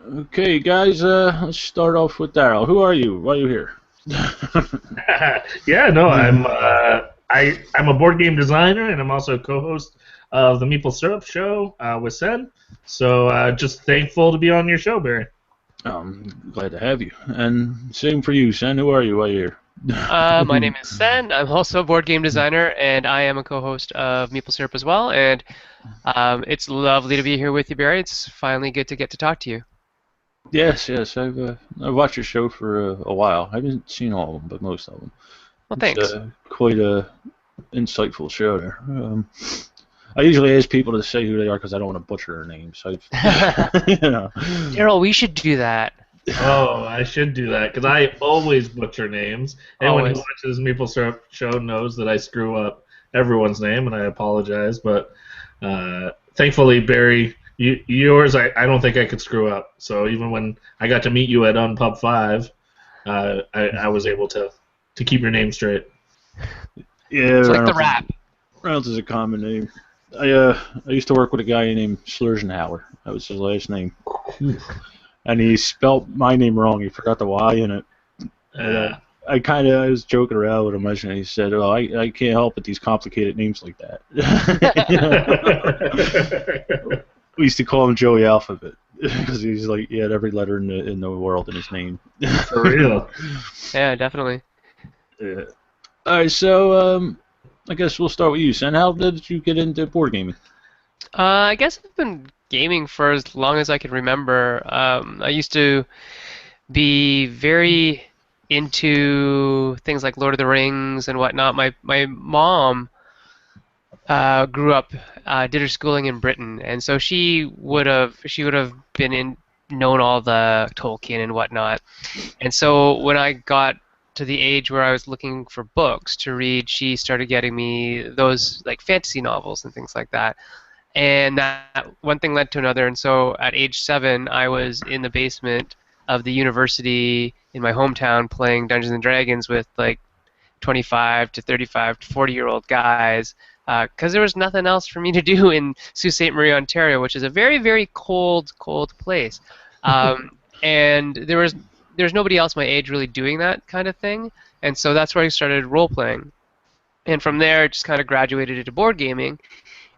Okay, guys, let's start off with Daryl. Who are you? Why are you here? Yeah, no, I'm a board game designer, and I'm also co-host of the Meeple Syrup show with Sen. So just thankful to be on your show, Barry. I'm glad to have you. And same for you, Sen. Who are you? Why are you My here? name is Sen. I'm also a board game designer, and I am a co-host of Meeple Syrup as well. And it's lovely to be here with you, Barry. It's finally good to get to talk to you. Yes, yes. I've watched your show for a while. I haven't seen all of them, but most of them. Well, It's thanks. quite a insightful show there. I usually ask people to say who they are because I don't want to butcher their names. You know. Daryl, we should do that. Oh, I should do that because I always butcher names. Anyone who Always. watches Meeple Syrup show knows that I screw up everyone's name, and I apologize. But thankfully, Barry, yours, I don't think I could screw up. So even when I got to meet you at Unpub 5, I was able to keep your name straight. Yeah, It's like the rap. Reynolds is a common name. I used to work with a guy named Slurzenhauer. That was his last name. And he spelt my name wrong. He forgot the Y in it. And, Uh, I was joking around with him, and he said, "Oh, I can't help with these complicated names like that." We used to call him Joey Alphabet because he's like he had every letter in the world in his name. For real. Yeah, definitely. Yeah. All right, so I guess we'll start with you, Sen. How did you get into board gaming? I guess I've been gaming for as long as I can remember. I used to be very into things like Lord of the Rings and whatnot. My mom grew up, did her schooling in Britain, and so she would have been in known all the Tolkien and whatnot. And so when I got to the age where I was looking for books to read, she started getting me those like fantasy novels and things like that. And that one thing led to another, and so at age 7, I was in the basement of the university in my hometown playing Dungeons and Dragons with like 25 to 35 to 40-year-old guys because there was nothing else for me to do in Sault Ste. Marie, Ontario, which is a very, very cold, cold place. And there's nobody else my age really doing that kind of thing, and so that's where I started role playing. And from there, it just kind of graduated into board gaming.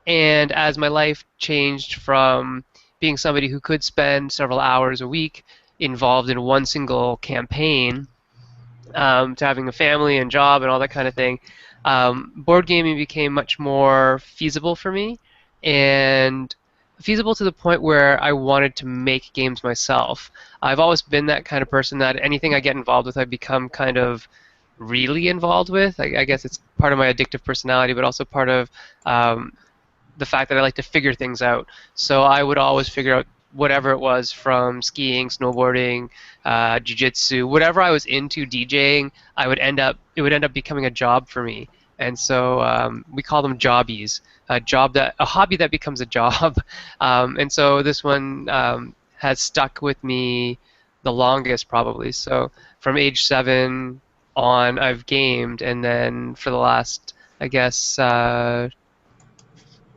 And as my life changed from being somebody who could spend several hours a week involved in one single campaign to having a family and job and all that kind of thing, board gaming became much more feasible for me, and feasible to the point where I wanted to make games myself. I've always been that kind of person that anything I get involved with, I become kind of really involved with. I guess it's part of my addictive personality, but also part of the fact that I like to figure things out. So I would always figure out whatever it was from skiing, snowboarding, jiu-jitsu, whatever I was into DJing, it would end up becoming a job for me. And so we call them jobbies, a hobby that becomes a job. And so this one has stuck with me the longest probably. So from age 7 on, I've gamed, and then for the last, I guess,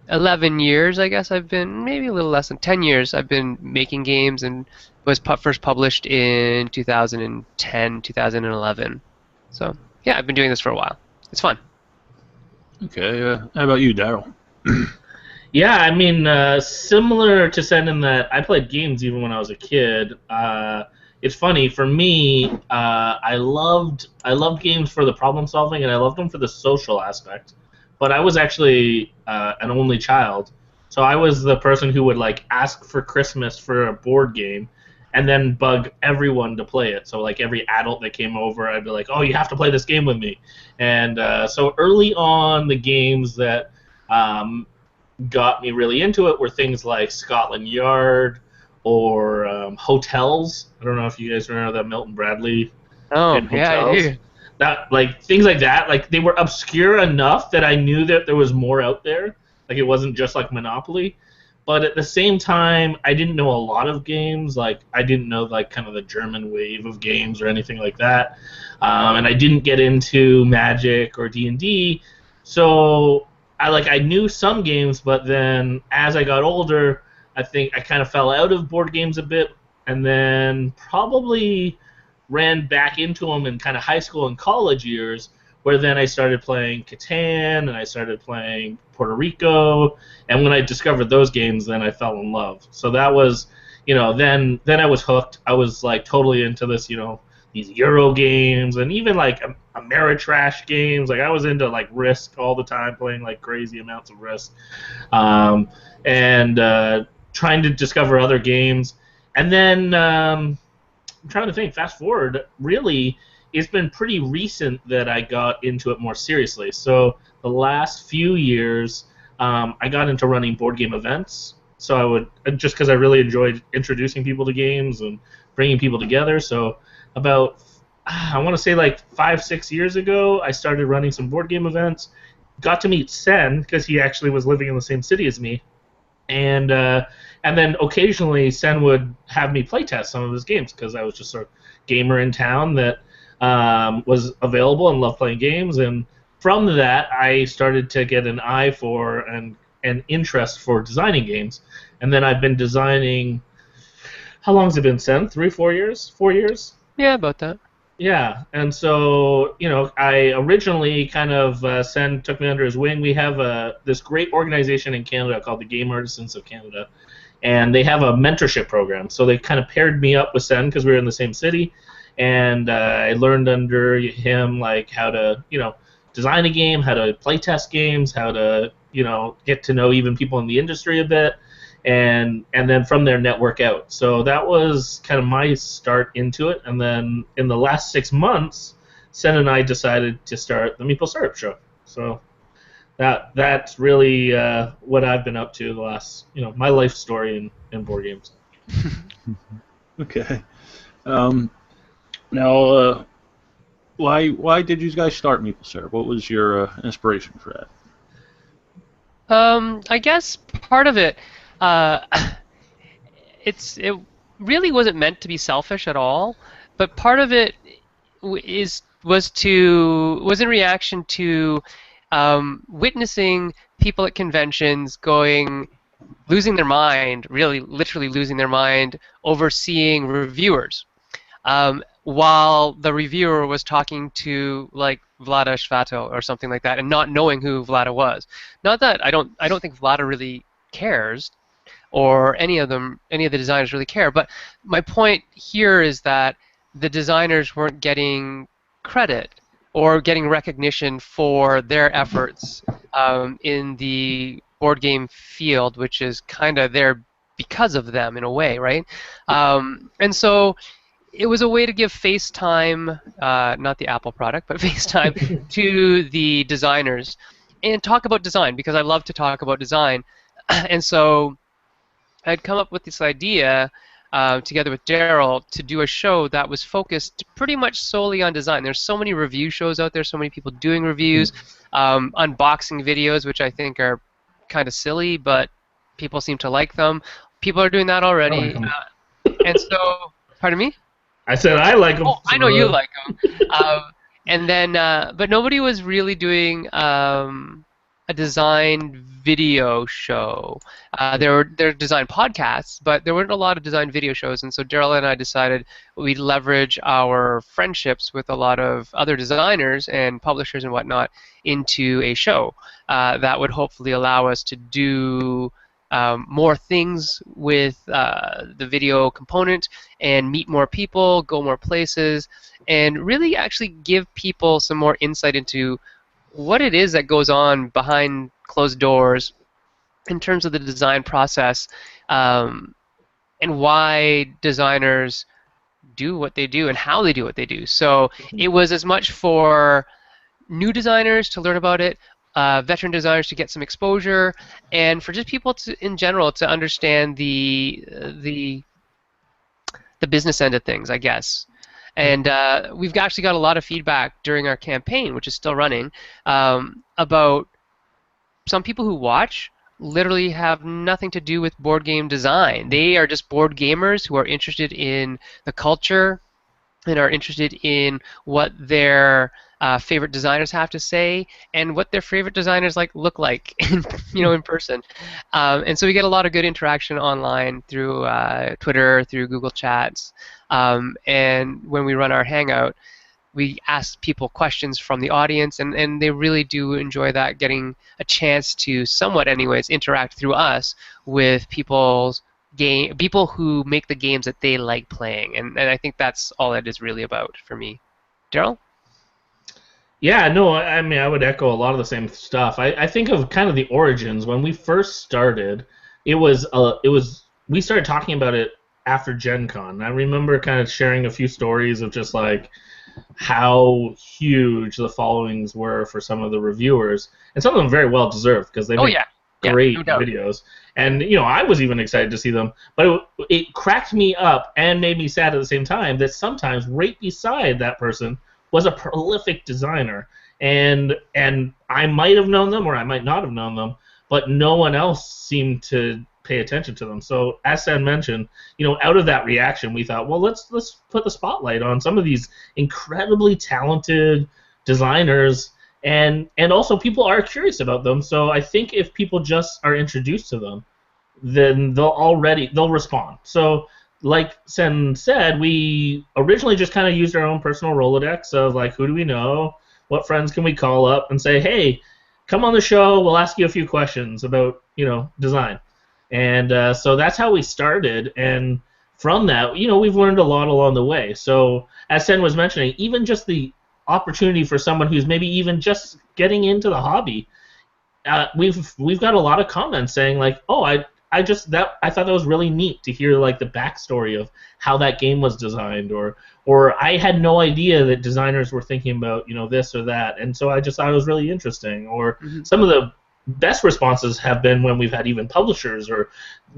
11 years, I guess I've been, maybe a little less than 10 years, I've been making games, and was first published in 2010, 2011. So, yeah, I've been doing this for a while. It's fun. Okay, how about you, Daryl? Yeah, I mean, similar to Sen in that I played games even when I was a kid. It's funny for me. I loved games for the problem solving, and I loved them for the social aspect. But I was actually an only child, so I was the person who would like ask for Christmas for a board game, and then bug everyone to play it. So like every adult that came over, I'd be like, "Oh, you have to play this game with me." And so early on, the games that um, got me really into it were things like Scotland Yard or Hotels. I don't know if you guys remember that Milton Bradley Oh, in yeah, I Hotels. do. That like things like that, like they were obscure enough that I knew that there was more out there. Like it wasn't just like Monopoly. But at the same time, I didn't know a lot of games. Like I didn't know like kind of the German wave of games or anything like that. And I didn't get into Magic or D&D. So I knew some games, but then as I got older, I think I kind of fell out of board games a bit. and then probably ran back into them in kind of high school and college years, where then I started playing Catan and I started playing Puerto Rico, and when I discovered those games, then I fell in love. So that was, then I was hooked. I was like totally into this, these Euro games and even like Ameritrash games. Like I was into like Risk all the time, playing like crazy amounts of Risk, and trying to discover other games. And then I'm trying to think. Fast forward, really, it's been pretty recent that I got into it more seriously. So the last few years, I got into running board game events. So I would, just because I really enjoyed introducing people to games and bringing people together. So about, I want to say like 5-6 years ago, I started running some board game events. Got to meet Sen because he actually was living in the same city as me, and then occasionally Sen would have me playtest some of his games because I was just sort of gamer in town that was available and loved playing games. And from that, I started to get an eye for and an interest for designing games. And then I've been designing. How long has it been, Sen? 3-4 years? 4 years? Yeah, about that. Yeah, and so, I originally kind of, Sen took me under his wing. We have this great organization in Canada called the Game Artisans of Canada, and they have a mentorship program. So they kind of paired me up with Sen because we were in the same city, and I learned under him like how to, design a game, how to play test games, how to, get to know even people in the industry a bit, and then from there network out. So that was kind of my start into it. And then in the last 6 months, Sen and I decided to start the Meeple Syrup show. So that's really what I've been up to the last, my life story in board games. Okay. Now, why did you guys start Meeple Syrup? What was your inspiration for that? I guess part of it, it really wasn't meant to be selfish at all, but part of it was in reaction to witnessing people at conventions losing their mind, really literally losing their mind over seeing reviewers. While the reviewer was talking to like Vlada Shvato or something like that, and not knowing who Vlada was. Not that I don't think Vlada really cares, or any of the designers really care. But my point here is that the designers weren't getting credit or getting recognition for their efforts in the board game field, which is kind of there because of them in a way, right? And so it was a way to give FaceTime, not the Apple product, but FaceTime to the designers and talk about design, because I love to talk about design. And so I'd come up with this idea together with Daryl to do a show that was focused pretty much solely on design. There's so many review shows out there, so many people doing reviews, unboxing videos, which I think are kind of silly, but people seem to like them. People are doing that already. And so, pardon me? I said I like them. Oh, I know you like them. And then, but nobody was really doing a design video show. There were design podcasts, but there weren't a lot of design video shows. And so Daryl and I decided we'd leverage our friendships with a lot of other designers and publishers and whatnot into a show that would hopefully allow us to do more things with the video component and meet more people, go more places, and really actually give people some more insight into what it is that goes on behind closed doors in terms of the design process, and why designers do what they do and how they do what they do. So it was as much for new designers to learn about it, veteran designers to get some exposure, and for just people in general to understand the business end of things, I guess. And we've actually got a lot of feedback during our campaign, which is still running, about some people who watch literally have nothing to do with board game design. They are just board gamers who are interested in the culture and are interested in what their favorite designers have to say and what their favorite designers look like in person. And so we get a lot of good interaction online through Twitter, through Google Chats, and when we run our Hangout, we ask people questions from the audience, and they really do enjoy that, getting a chance to somewhat anyways interact through us with people who make the games that they like playing, and I think that's all it is really about for me. Daryl? Yeah, no, I mean, I would echo a lot of the same stuff. I think of kind of the origins. When we first started, we started talking about it after Gen Con. I remember kind of sharing a few stories of just like how huge the followings were for some of the reviewers, and some of them very well deserved because they make great no doubt. videos. And I was even excited to see them, but it cracked me up and made me sad at the same time that sometimes right beside that person was a prolific designer, and I might have known them or I might not have known them, but no one else seemed to pay attention to them. So as Sam mentioned, out of that reaction, we thought, well, let's put the spotlight on some of these incredibly talented designers, and also people are curious about them. So I think if people just are introduced to them, then they'll respond. So like Sen said, we originally just kind of used our own personal Rolodex of like, who do we know, what friends can we call up and say, hey, come on the show, we'll ask you a few questions about design. And so that's how we started, and from that, we've learned a lot along the way. So as Sen was mentioning, even just the opportunity for someone who's maybe even just getting into the hobby, we've got a lot of comments saying like, oh, I thought that was really neat to hear like the backstory of how that game was designed, or I had no idea that designers were thinking about this or that, and so I just thought it was really interesting. Or some of the best responses have been when we've had even publishers or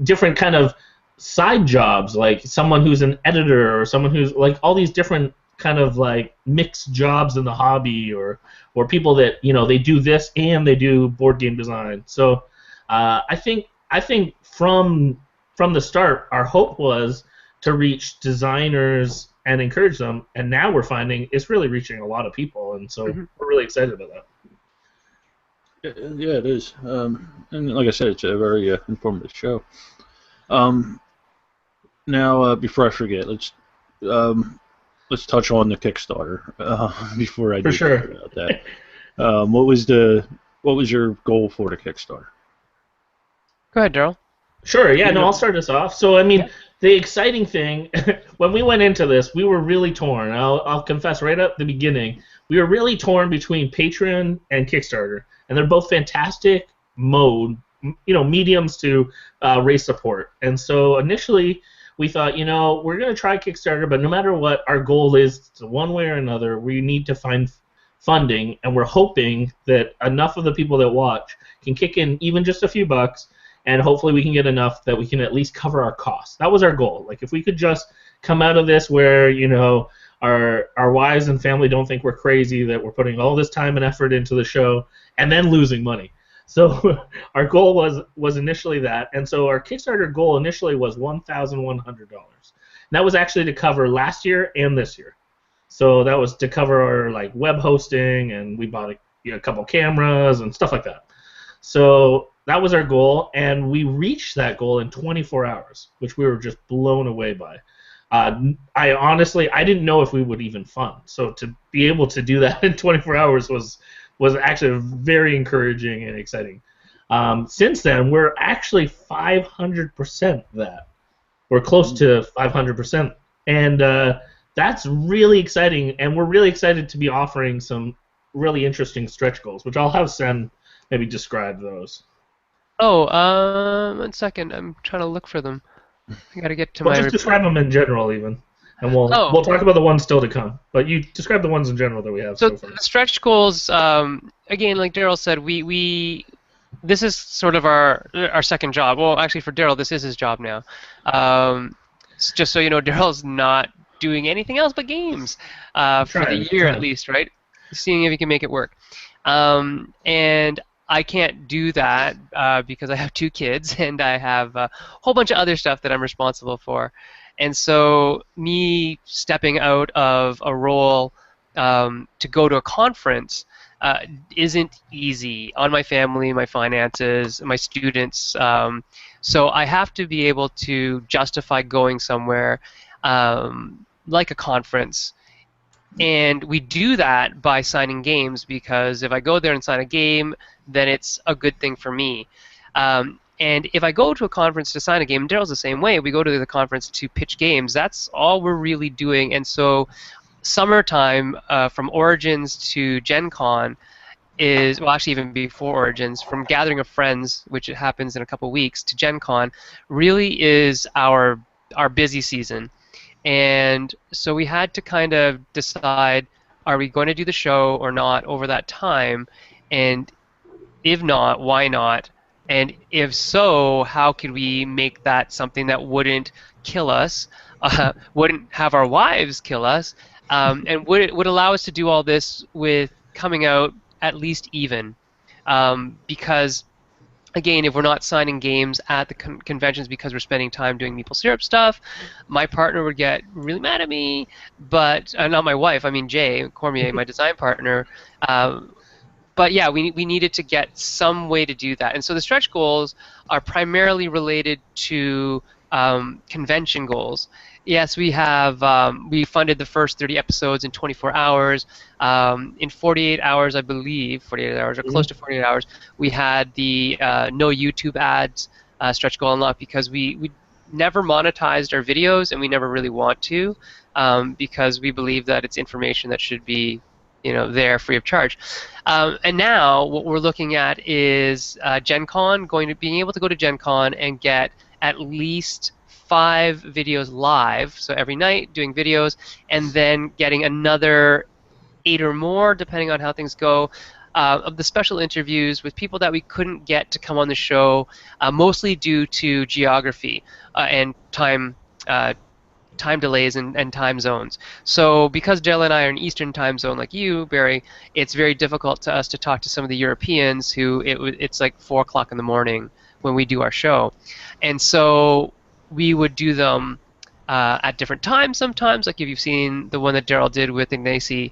different kind of side jobs, like someone who's an editor or someone who's like all these different kind of like mixed jobs in the hobby, or people that they do this and they do board game design. So I think from the start, our hope was to reach designers and encourage them, and now we're finding it's really reaching a lot of people, and so we're really excited about that. Yeah, it is. And like I said, it's a very informative show. Now, before I forget, let's touch on the Kickstarter before I do talk about that. What was your goal for the Kickstarter? Go ahead, Daryl. Sure, yeah, no, I'll start us off. So, I mean, the exciting thing, when we went into this, we were really torn. I'll confess right at the beginning, we were really torn between Patreon and Kickstarter, and they're both fantastic mediums to raise support. And so initially, we thought, we're going to try Kickstarter, but no matter what, our goal is, one way or another, we need to find funding, and we're hoping that enough of the people that watch can kick in even just a few bucks, and hopefully we can get enough that we can at least cover our costs. That was our goal. Like, if we could just come out of this where, our wives and family don't think we're crazy, that we're putting all this time and effort into the show, and then losing money. So our goal was initially that, and so our Kickstarter goal initially was $1,100. That was actually to cover last year and this year. So that was to cover our like web hosting, and we bought a couple cameras and stuff like that. So that was our goal, and we reached that goal in 24 hours, which we were just blown away by. I didn't know if we would even fund. So to be able to do that in 24 hours was actually very encouraging and exciting. Since then, we're actually 500% that. We're close to 500%, and that's really exciting. And we're really excited to be offering some really interesting stretch goals, which I'll have Sen maybe describe those. Oh, 1 second. I'm trying to look for them. I gotta get to my. Just describe them in general, even, and we'll talk about the ones still to come. But you describe the ones in general that we have so far. The stretch goals, again, like Daryl said, we this is sort of our second job. Well, actually, for Daryl, this is his job now. Just so you know, Daryl's not doing anything else but games for the year at least, right? Seeing if he can make it work. And I can't do that because I have 2 kids and I have a whole bunch of other stuff that I'm responsible for. And so me stepping out of a role to go to a conference isn't easy on my family, my finances, my students. So I have to be able to justify going somewhere like a conference. And we do that by signing games, because if I go there and sign a game, then it's a good thing for me. And if I go to a conference to sign a game, Daryl's the same way. We go to the conference to pitch games. That's all we're really doing. And so summertime, from Origins to Gen Con, is, well, actually even before Origins, from Gathering of Friends, which it happens in a couple weeks, to Gen Con, really is our busy season. And so we had to kind of decide, are we going to do the show or not over that time? And if not, why not? And if so, how could we make that something that wouldn't kill us, wouldn't have our wives kill us, and would allow us to do all this with coming out at least even? Because again, if we're not signing games at the conventions because we're spending time doing Meeple Syrup stuff, my partner would get really mad at me. But not my wife, I mean Jay Cormier, my design partner. But yeah, we needed to get some way to do that. And so the stretch goals are primarily related to convention goals. Yes, we have we funded the first 30 episodes in 24 hours. In 48 hours, I believe, 48 hours or close to 48 hours, we had the no YouTube ads stretch goal unlocked, because we never monetized our videos, and we never really want to, because we believe that it's information that should be, there free of charge. And now what we're looking at is Gen Con, being able to go to Gen Con and get at least 5 videos live, so every night doing videos, and then getting another 8 or more, depending on how things go, of the special interviews with people that we couldn't get to come on the show, mostly due to geography and time delays and time zones. So because Darrell and I are in Eastern time zone like you, Barry, it's very difficult to us to talk to some of the Europeans who it's like 4 o'clock in the morning when we do our show. And so we would do them at different times sometimes. Like if you've seen the one that Darrell did with Ignacy,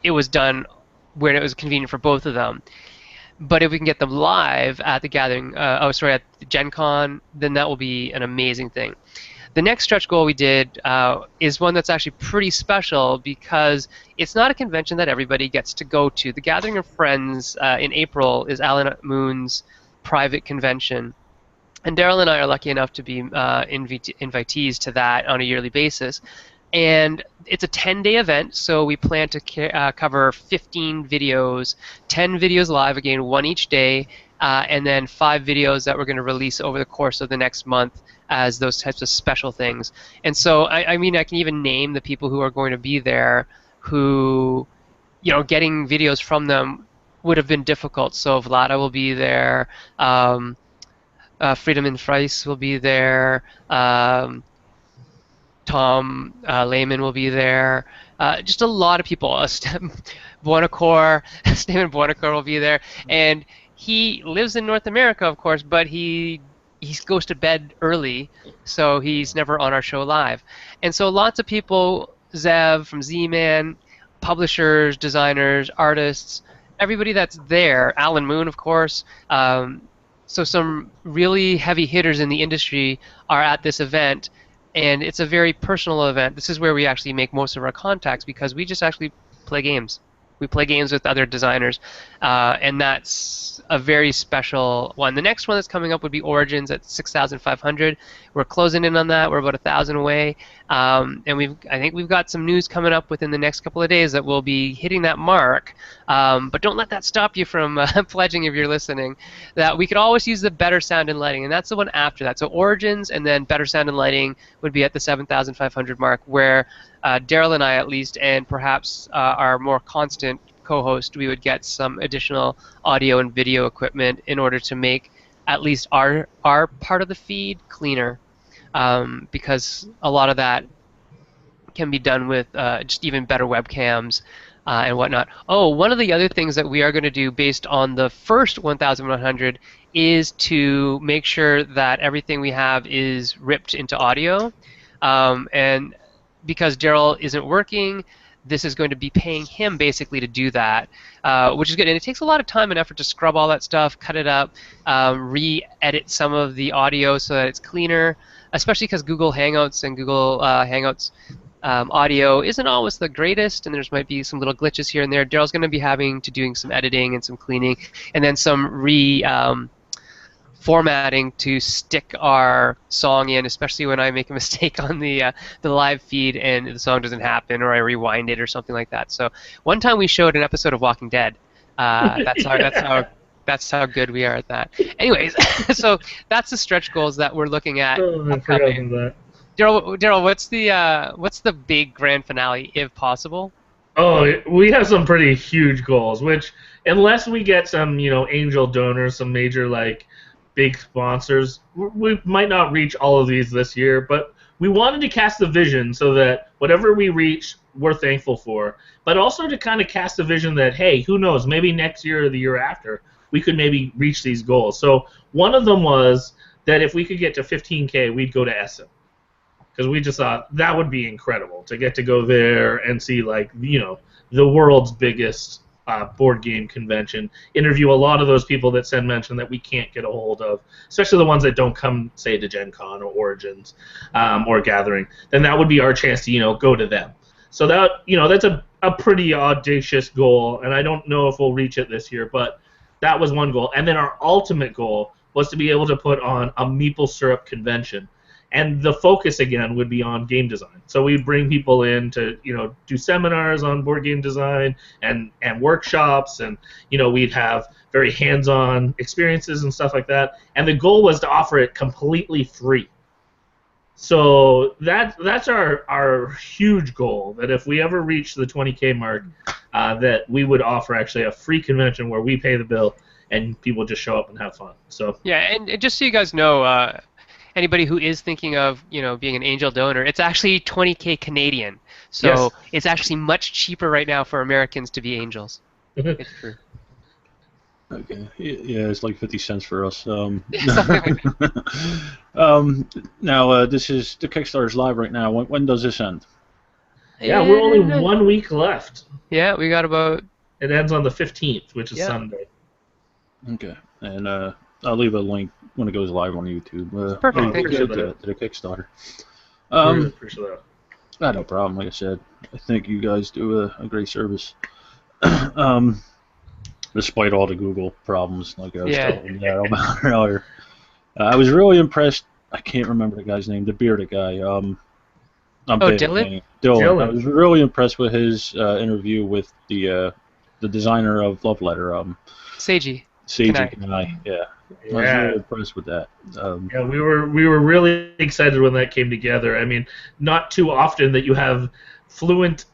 it was done when it was convenient for both of them. But if we can get them live at the gathering, at the Gen Con, then that will be an amazing thing. The next stretch goal we did is one that's actually pretty special, because it's not a convention that everybody gets to go to. The Gathering of Friends in April is Alan Moon's private convention. And Darrell and I are lucky enough to be invitees to that on a yearly basis. And it's a 10-day event, so we plan to cover 15 videos, 10 videos live, again, 1 each day, and then 5 videos that we're going to release over the course of the next month as those types of special things. And so, I mean, I can even name the people who are going to be there who, getting videos from them would have been difficult. So Vlada will be there. Freedom and Frice will be there. Tom Lehman will be there. Just a lot of people. Buonacor, Stephen Buonacor will be there. And he lives in North America, of course, but he goes to bed early, so he's never on our show live. And so lots of people, Zev from Z-Man, publishers, designers, artists, everybody that's there, Alan Moon, of course. So some really heavy hitters in the industry are at this event, and it's a very personal event. This is where we actually make most of our contacts, because we just actually play games. We play games with other designers, and that's a very special one. The next one that's coming up would be Origins at 6,500. We're closing in on that. We're about 1,000 away, and I think we've got some news coming up within the next couple of days that will be hitting that mark. But don't let that stop you from pledging, if you're listening, that we could always use the better sound and lighting, and that's the one after that. So Origins and then better sound and lighting would be at the 7,500 mark, where Daryl and I, at least, and perhaps our more constant co-host, we would get some additional audio and video equipment in order to make at least our part of the feed cleaner, because a lot of that can be done with just even better webcams and whatnot. Oh, one of the other things that we are going to do based on the first 1,100 is to make sure that everything we have is ripped into audio, and because Daryl isn't working, this is going to be paying him basically to do that, which is good. And it takes a lot of time and effort to scrub all that stuff, cut it up, re-edit some of the audio so that it's cleaner, especially because Google Hangouts and Google Hangouts audio isn't always the greatest, and there's might be some little glitches here and there. Daryl's going to be having to doing some editing and some cleaning, and then some formatting to stick our song in, especially when I make a mistake on the live feed and the song doesn't happen, or I rewind it or something like that. So one time we showed an episode of Walking Dead. That's how good we are at that. Anyways, so that's the stretch goals that we're looking at. I forgot about that. Daryl, what's the big grand finale, if possible? Oh, we have some pretty huge goals. Which, unless we get some, angel donors, some major big sponsors, we might not reach all of these this year. But we wanted to cast the vision so that whatever we reach, we're thankful for. But also to kind of cast a vision that, hey, who knows? Maybe next year or the year after, we could maybe reach these goals. So one of them was that if we could get to 15K, we'd go to Essen. Because we just thought that would be incredible to get to go there and see, the world's biggest board game convention, interview a lot of those people that Sen mentioned that we can't get a hold of, especially the ones that don't come, say, to Gen Con or Origins or Gathering. Then that would be our chance to, go to them. So that, that's a pretty audacious goal, and I don't know if we'll reach it this year, but that was one goal. And then our ultimate goal was to be able to put on a Meeple Syrup convention. And the focus, again, would be on game design. So we'd bring people in to, do seminars on board game design and workshops, and, we'd have very hands-on experiences and stuff like that. And the goal was to offer it completely free. So that's our huge goal, that if we ever reach the 20K mark, that we would offer actually a free convention where we pay the bill and people just show up and have fun. So yeah, and just so you guys know, anybody who is thinking of being an angel donor, it's actually 20K Canadian. So yes. It's actually much cheaper right now for Americans to be angels. It's true. Okay. Yeah, it's like 50 cents for us. Now, this is the Kickstarter's live right now. When does this end? Yeah, we're only 1 week left. Yeah, we got about... It ends on the 15th, which is Sunday. Okay. And I'll leave a link when it goes live on YouTube. Perfect. Thank you. To the Kickstarter. Really appreciate that. No problem. Like I said, I think you guys do a great service. Despite all the Google problems, like I was telling Daryl about earlier. I was really impressed. I can't remember the guy's name, the bearded guy. Dylan? Dylan. I was really impressed with his interview with the designer of Love Letter. Seiji Kanai. Yeah. I was really impressed with that. Yeah, we were really excited when that came together. I mean, not too often that you have fluent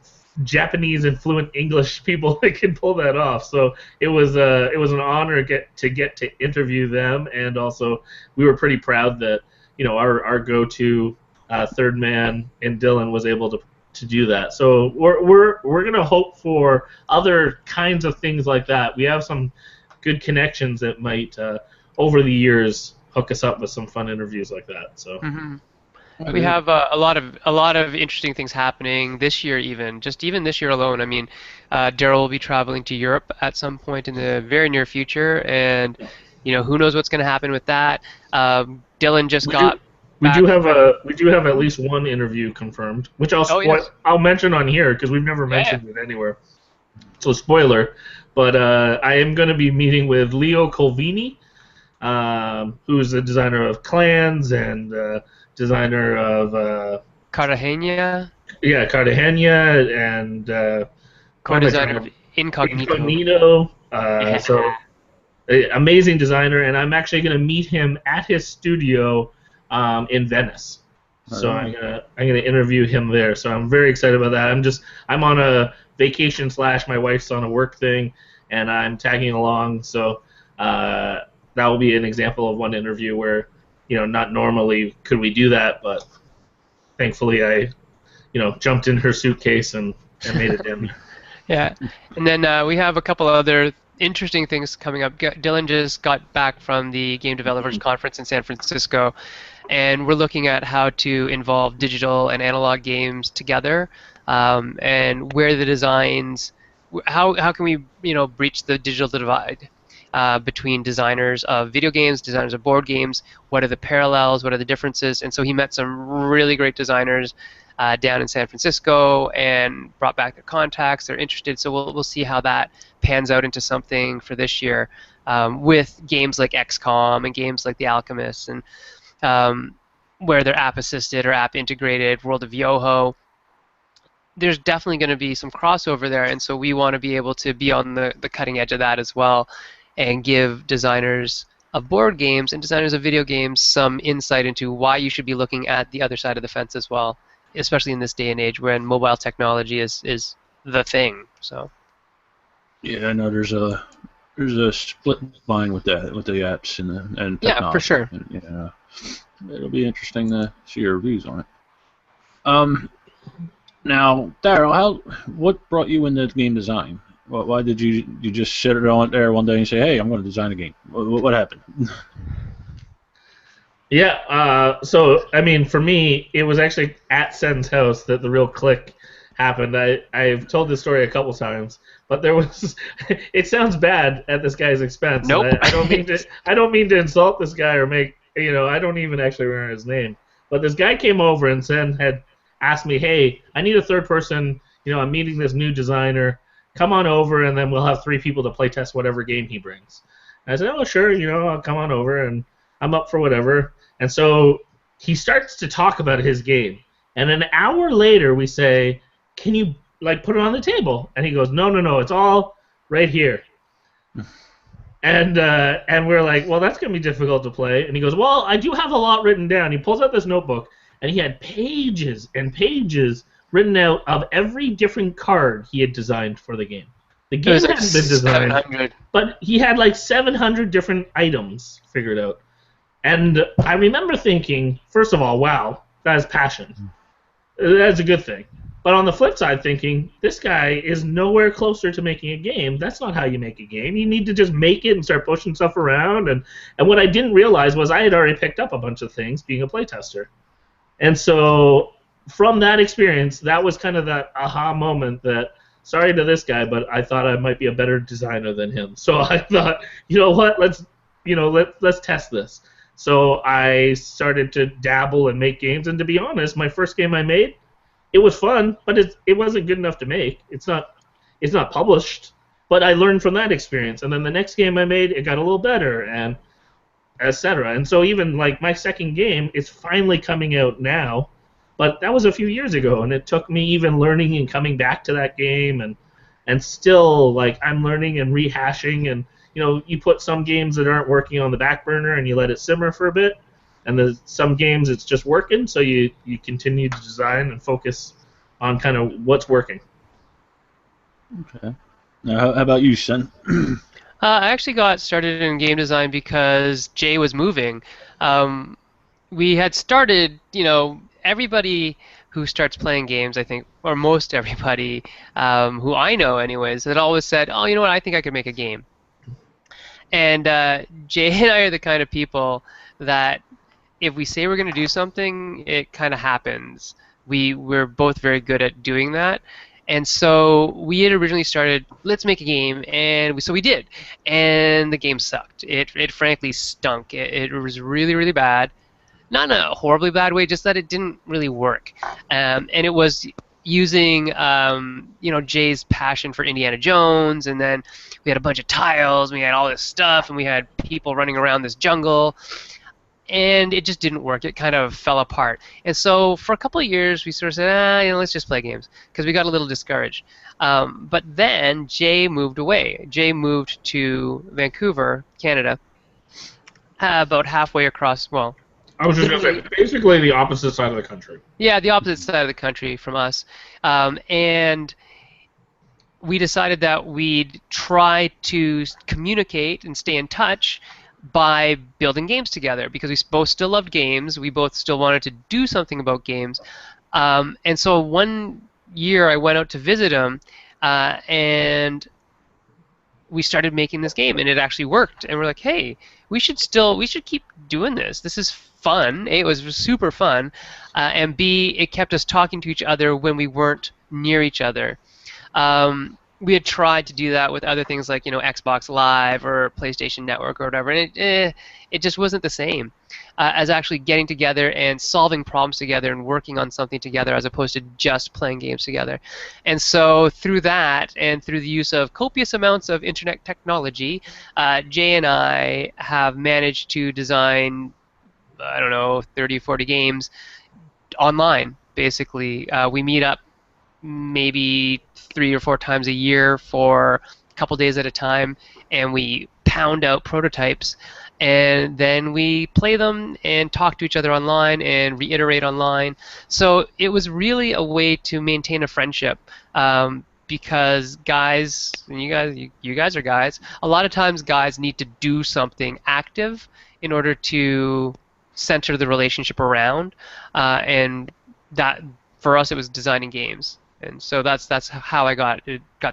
Japanese and fluent English people that can pull that off. So it was an honor to get to interview them, and also we were pretty proud that our go-to third man in Dylan was able to do that. So we're gonna hope for other kinds of things like that. We have some good connections that might over the years hook us up with some fun interviews like that. So. Mm-hmm. We have a lot of interesting things happening this year, even this year alone. I mean, Daryl will be traveling to Europe at some point in the very near future, and who knows what's going to happen with that. Dylan just got. We do have at least one interview confirmed, which I'll mention on here because we've never mentioned it anywhere. So spoiler, but I am going to be meeting with Leo Colvini, who's the designer of Clans and. Designer of Cartagena. Yeah, Cartagena, and co-designer of Incognito. So, amazing designer, and I'm actually going to meet him at his studio in Venice. So I'm gonna interview him there. So I'm very excited about that. I'm on a vacation / my wife's on a work thing, and I'm tagging along. So that will be an example of one interview where. Not normally could we do that, but thankfully I, jumped in her suitcase and made it in. Yeah, and then we have a couple other interesting things coming up. Dylan just got back from the Game Developers Conference in San Francisco, and we're looking at how to involve digital and analog games together. and where the designs, how can we breach the digital divide between designers of video games, designers of board games? What are the parallels? What are the differences? And so he met some really great designers down in San Francisco and brought back their contacts. They're interested, so we'll see how that pans out into something for this year with games like XCOM and games like The Alchemist, and where they're app assisted or app integrated, World of Yoho. There's definitely going to be some crossover there, and so we want to be able to be on the cutting edge of that as well and give designers of board games and designers of video games some insight into why you should be looking at the other side of the fence as well, especially in this day and age when mobile technology is the thing. So Yeah, I know there's a split line with that, with the apps and technology. Yeah, for sure. And, it'll be interesting to see your views on it. Now, Daryl, what brought you into game design? Why did you just sit on there one day and say, "Hey, I'm going to design a game"? What happened? Yeah, so, I mean, for me, it was actually at Sen's house that the real click happened. I've told this story a couple times, but there was, it sounds bad at this guy's expense. Nope. I don't mean to insult this guy or make, I don't even actually remember his name. But this guy came over and Sen had asked me, hey, I need a third person, I'm meeting this new designer. Come on over, and then we'll have 3 people to play test whatever game he brings. And I said, oh, sure, I'll come on over, and I'm up for whatever. And so he starts to talk about his game. And an hour later, we say, can you, put it on the table? And he goes, no, it's all right here. And we're like, well, that's going to be difficult to play. And he goes, well, I do have a lot written down. He pulls out this notebook, and he had pages and pages written out of every different card he had designed for the game. The game hadn't been designed, 700. but he had 700 different items figured out. And I remember thinking, first of all, wow, that is passion. That's a good thing. But on the flip side, thinking, this guy is nowhere closer to making a game. That's not how you make a game. You need to just make it and start pushing stuff around. And what I didn't realize was I had already picked up a bunch of things being a playtester. And so from that experience, that was kind of that aha moment that, sorry to this guy, but I thought I might be a better designer than him. So I thought, what, let's test this. So I started to dabble and make games, and to be honest, my first game I made, it was fun, but it wasn't good enough to make. It's not published, but I learned from that experience. And then the next game I made, it got a little better, and etc. And so even my second game is finally coming out now, but that was a few years ago, and it took me even learning and coming back to that game, and still I'm learning and rehashing, and you put some games that aren't working on the back burner and you let it simmer for a bit, and there's some games it's just working, so you continue to design and focus on kind of what's working. Okay. Now, how about you, Sen? I actually got started in game design because Jay was moving. We had started, everybody who starts playing games, I think, or most everybody who I know anyways, had always said, oh, you know what, I think I could make a game. And Jay and I are the kind of people that if we say we're going to do something, it kind of happens. We're both very good at doing that. And so we had originally started, let's make a game, and so we did. And the game sucked. It frankly stunk. It was really, really bad. Not in a horribly bad way, just that it didn't really work. And it was using Jay's passion for Indiana Jones, and then we had a bunch of tiles, and we had all this stuff, and we had people running around this jungle, and it just didn't work. It kind of fell apart. And so for a couple of years, we sort of said, let's just play games, because we got a little discouraged. But then Jay moved away. Jay moved to Vancouver, Canada, about halfway across, well, I was just going to say, basically the opposite side of the country. Yeah, the opposite side of the country from us. And we decided that we'd try to communicate and stay in touch by building games together, because we both still loved games. We both still wanted to do something about games. And so one year I went out to visit him, and we started making this game, and it actually worked. And we're like, hey, we should keep doing this. This is fun. A, it was super fun, and B, it kept us talking to each other when we weren't near each other. We had tried to do that with other things like Xbox Live or PlayStation Network or whatever, and it just wasn't the same as actually getting together and solving problems together and working on something together as opposed to just playing games together. And so through that and through the use of copious amounts of internet technology, Jay and I have managed to design, I don't know, 30, 40 games online, basically. We meet up maybe 3 or 4 times a year for a couple days at a time, and we pound out prototypes, and then we play them and talk to each other online and reiterate online. So it was really a way to maintain a friendship, because guys, and you guys are guys, a lot of times guys need to do something active in order to center the relationship around, and that for us it was designing games. And so that's how I got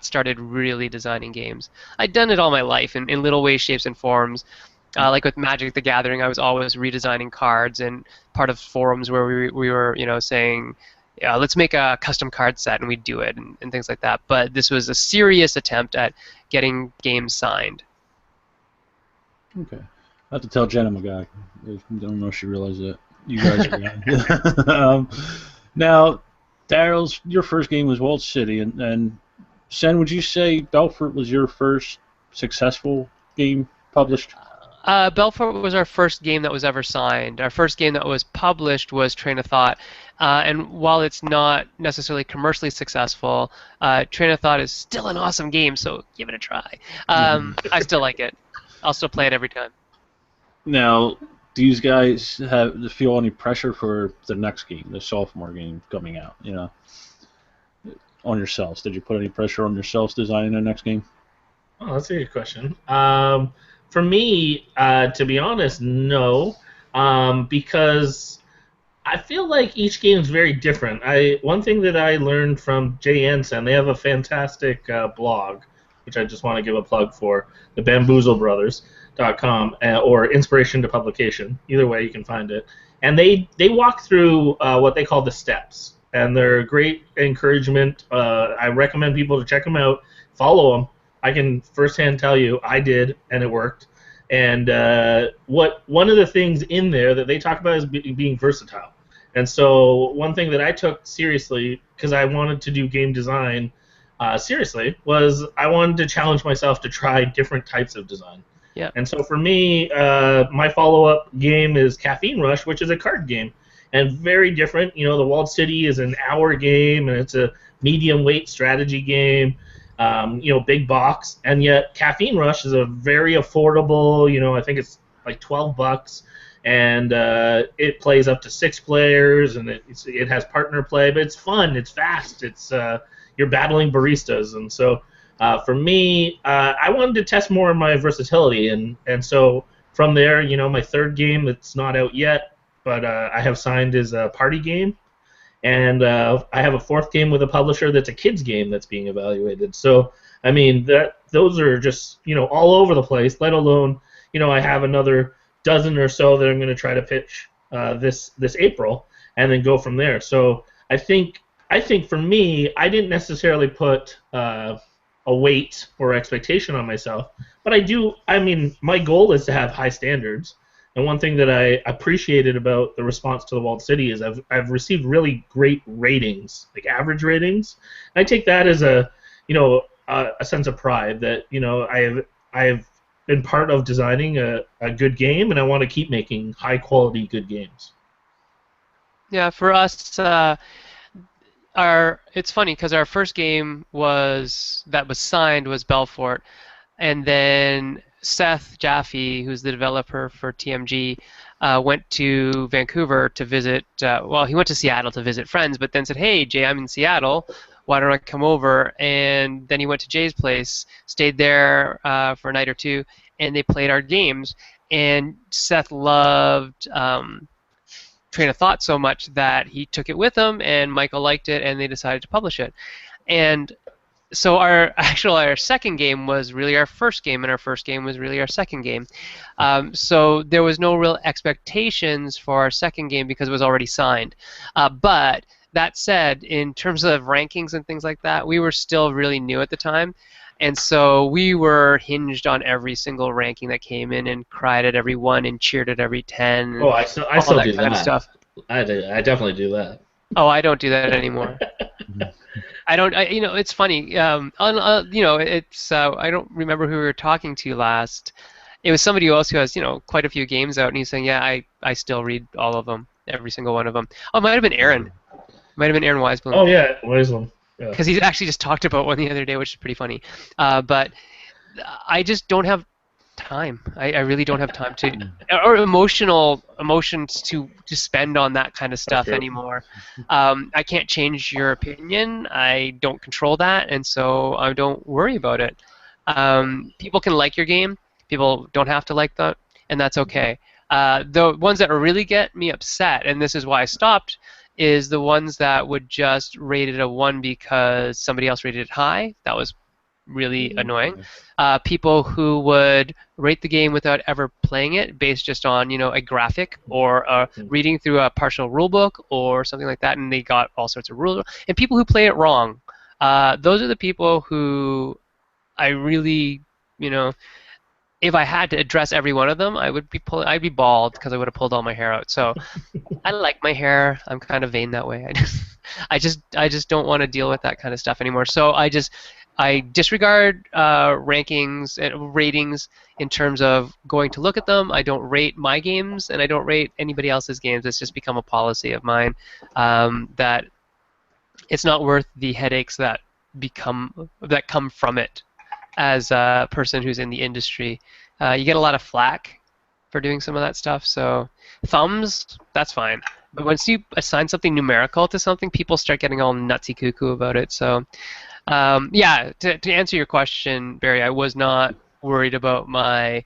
started really designing games. I'd done it all my life in little ways, shapes, and forms. Like with Magic the Gathering, I was always redesigning cards and part of forums where we were saying, yeah, let's make a custom card set, and we'd do it and things like that. But this was a serious attempt at getting games signed. Okay. I have to tell Jenna, my guy. I don't know if she realized that. You guys are now, Daryl's, your first game was Walled City, and Sen, would you say Belfort was your first successful game published? Belfort was our first game that was ever signed. Our first game that was published was Train of Thought, and while it's not necessarily commercially successful, Train of Thought is still an awesome game, so give it a try. I still like it. I'll still play it every time. Now, do you guys feel any pressure for the next game, the sophomore game coming out? On yourselves, did you put any pressure on yourselves designing the next game? Oh, that's a good question. For me, to be honest, no, because I feel like each game is very different. One thing that I learned from Jay Anson, they have a fantastic blog, which I just want to give a plug for, the BamboozleBrothers.com, or Inspiration to Publication. Either way, you can find it. And they walk through what they call the steps, and they're great encouragement. I recommend people to check them out, follow them. I can firsthand tell you I did, and it worked. And one of the things in there that they talk about is being versatile. And so one thing that I took seriously, because I wanted to do game design seriously, was I wanted to challenge myself to try different types of design. Yeah. And so for me, my follow-up game is Caffeine Rush, which is a card game, and very different. The Walled City is an hour game, and it's a medium-weight strategy game. Big box, and yet Caffeine Rush is a very affordable. I think it's like $12, and it plays up to 6 players, and it has partner play, but it's fun, it's fast, it's you're battling baristas, and so for me, I wanted to test more of my versatility, and so from there, my third game that's not out yet, but I have signed is a party game. And I have a fourth game with a publisher that's a kids game that's being evaluated. So, I mean, those are just, all over the place, let alone, I have another dozen or so that I'm going to try to pitch this April and then go from there. So I think for me, I didn't necessarily put a weight or expectation on myself, but my goal is to have high standards. And one thing that I appreciated about the response to the Walled City is I've received really great ratings, like average ratings. And I take that as a sense of pride that I have been part of designing a good game, and I want to keep making high quality good games. Yeah, for us, it's funny because our first game that was signed was Belfort, and then Seth Jaffe, who's the developer for TMG, went to Vancouver to visit. He went to Seattle to visit friends, but then said, "Hey, Jay, I'm in Seattle. Why don't I come over?" And then he went to Jay's place, stayed there for a night or two, and they played our games. And Seth loved Train of Thought so much that he took it with him, and Michael liked it, and they decided to publish it. And so our second game was really our first game, and our first game was really our second game. So there was no real expectations for our second game because it was already signed. But that said, in terms of rankings and things like that, we were still really new at the time. And so we were hinged on every single ranking that came in and cried at every one and cheered at every 10 and Oh, I all still that do kind of that. stuff. I definitely do that. Oh, I don't do that anymore. I don't. It's funny. It's. I don't remember who we were talking to last. It was somebody else who has, quite a few games out, and he's saying, "Yeah, I still read all of them, every single one of them." Oh, it might have been Aaron. Might have been Aaron Weisblum. Oh yeah, where's one? Yeah. Because he actually just talked about one the other day, which is pretty funny. But I just don't have time. I really don't have time to, or emotions to spend on that kind of stuff anymore. I can't change your opinion. I don't control that, and so I don't worry about it. People can like your game. People don't have to like that, and that's okay. The ones that really get me upset, and this is why I stopped, is the ones that would just rate it a 1 because somebody else rated it high. That was really annoying. People who would rate the game without ever playing it, based just on a graphic or reading through a partial rulebook or something like that, and they got all sorts of rules. And people who play it wrong. Those are the people who I really, if I had to address every one of them, I'd be bald because I would have pulled all my hair out. So I like my hair. I'm kind of vain that way. I just don't want to deal with that kind of stuff anymore. So I disregard rankings and ratings in terms of going to look at them. I don't rate my games, and I don't rate anybody else's games. It's just become a policy of mine that it's not worth the headaches that come from it. As a person who's in the industry, you get a lot of flack for doing some of that stuff. So thumbs, that's fine. But once you assign something numerical to something, people start getting all nutsy cuckoo about it. So to answer your question, Barry, I was not worried about my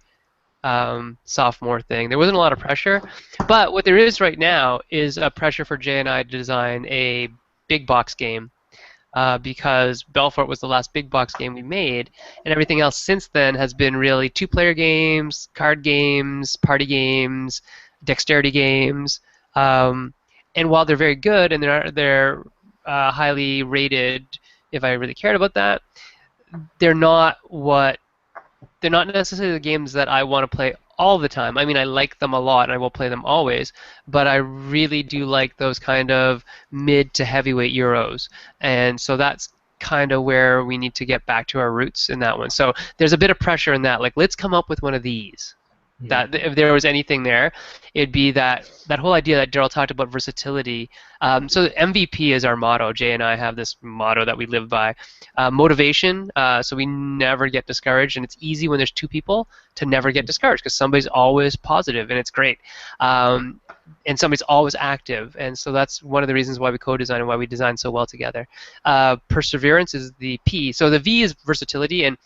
sophomore thing. There wasn't a lot of pressure, but what there is right now is a pressure for Jay and I to design a big box game. Because Belfort was the last big box game we made, and everything else since then has been really 2-player games, card games, party games, dexterity games. And while they're very good and they're highly rated, if I really cared about that, they're not necessarily the games that I want to play all the time. I mean, I like them a lot, and I will play them always, but I really do like those kind of mid to heavyweight Euros, and so that's kind of where we need to get back to our roots in that one. So there's a bit of pressure in that, like, let's come up with one of these. That if there was anything there, it'd be that whole idea that Daryl talked about, versatility. So MVP is our motto. Jay and I have this motto that we live by. Motivation, so we never get discouraged, and it's easy when there's 2 people to never get discouraged because somebody's always positive, and it's great. And somebody's always active, and so that's one of the reasons why we co-design and why we design so well together. Perseverance is the P. So the V is versatility, and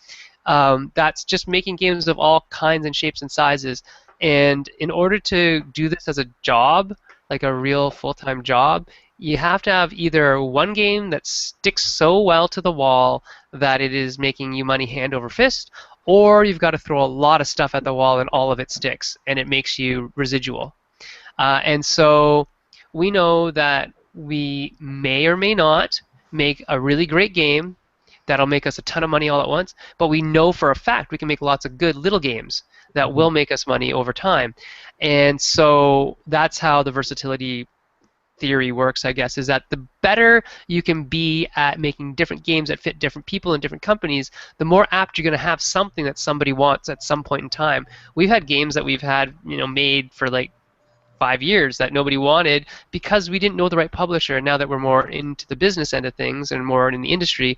that's just making games of all kinds and shapes and sizes. And in order to do this as a job, like a real full-time job, you have to have either one game that sticks so well to the wall that it is making you money hand over fist, or you've got to throw a lot of stuff at the wall and all of it sticks, and it makes you residual. And so we know that we may or may not make a really great game that'll make us a ton of money all at once, but we know for a fact we can make lots of good little games that will make us money over time. And so that's how the versatility theory works, I guess, is that the better you can be at making different games that fit different people and different companies, the more apt you're going to have something that somebody wants at some point in time. We've had games that we've had, made for like 5 years that nobody wanted because we didn't know the right publisher. And now that we're more into the business end of things and more in the industry,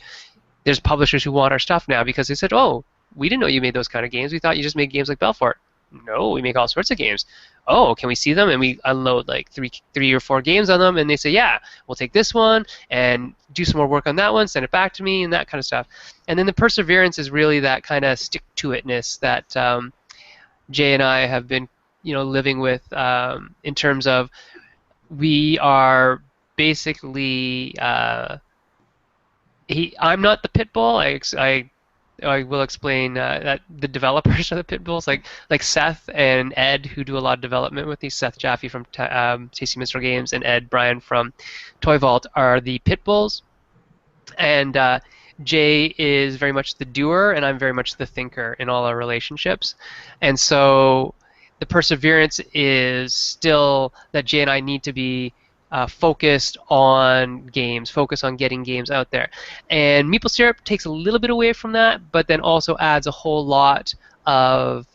there's publishers who want our stuff now because they said, oh, we didn't know you made those kind of games. We thought you just made games like Belfort. No, we make all sorts of games. Oh, can we see them? And we unload like three or 4 games on them, and they say, yeah, we'll take this one and do some more work on that one, send it back to me, and that kind of stuff. And then the perseverance is really that kind of stick-to-itness that Jay and I have been, living with in terms of we are basically I'm not the pit bull. I I will explain that the developers of the pit bulls, like Seth and Ed, who do a lot of development with these. Seth Jaffe from Tasty Minstrel Games and Ed Bryan from Toy Vault are the pit bulls, and Jay is very much the doer, and I'm very much the thinker in all our relationships. And so the perseverance is still that Jay and I need to be focused on games, focused on getting games out there. And Meeple Syrup takes a little bit away from that, but then also adds a whole lot of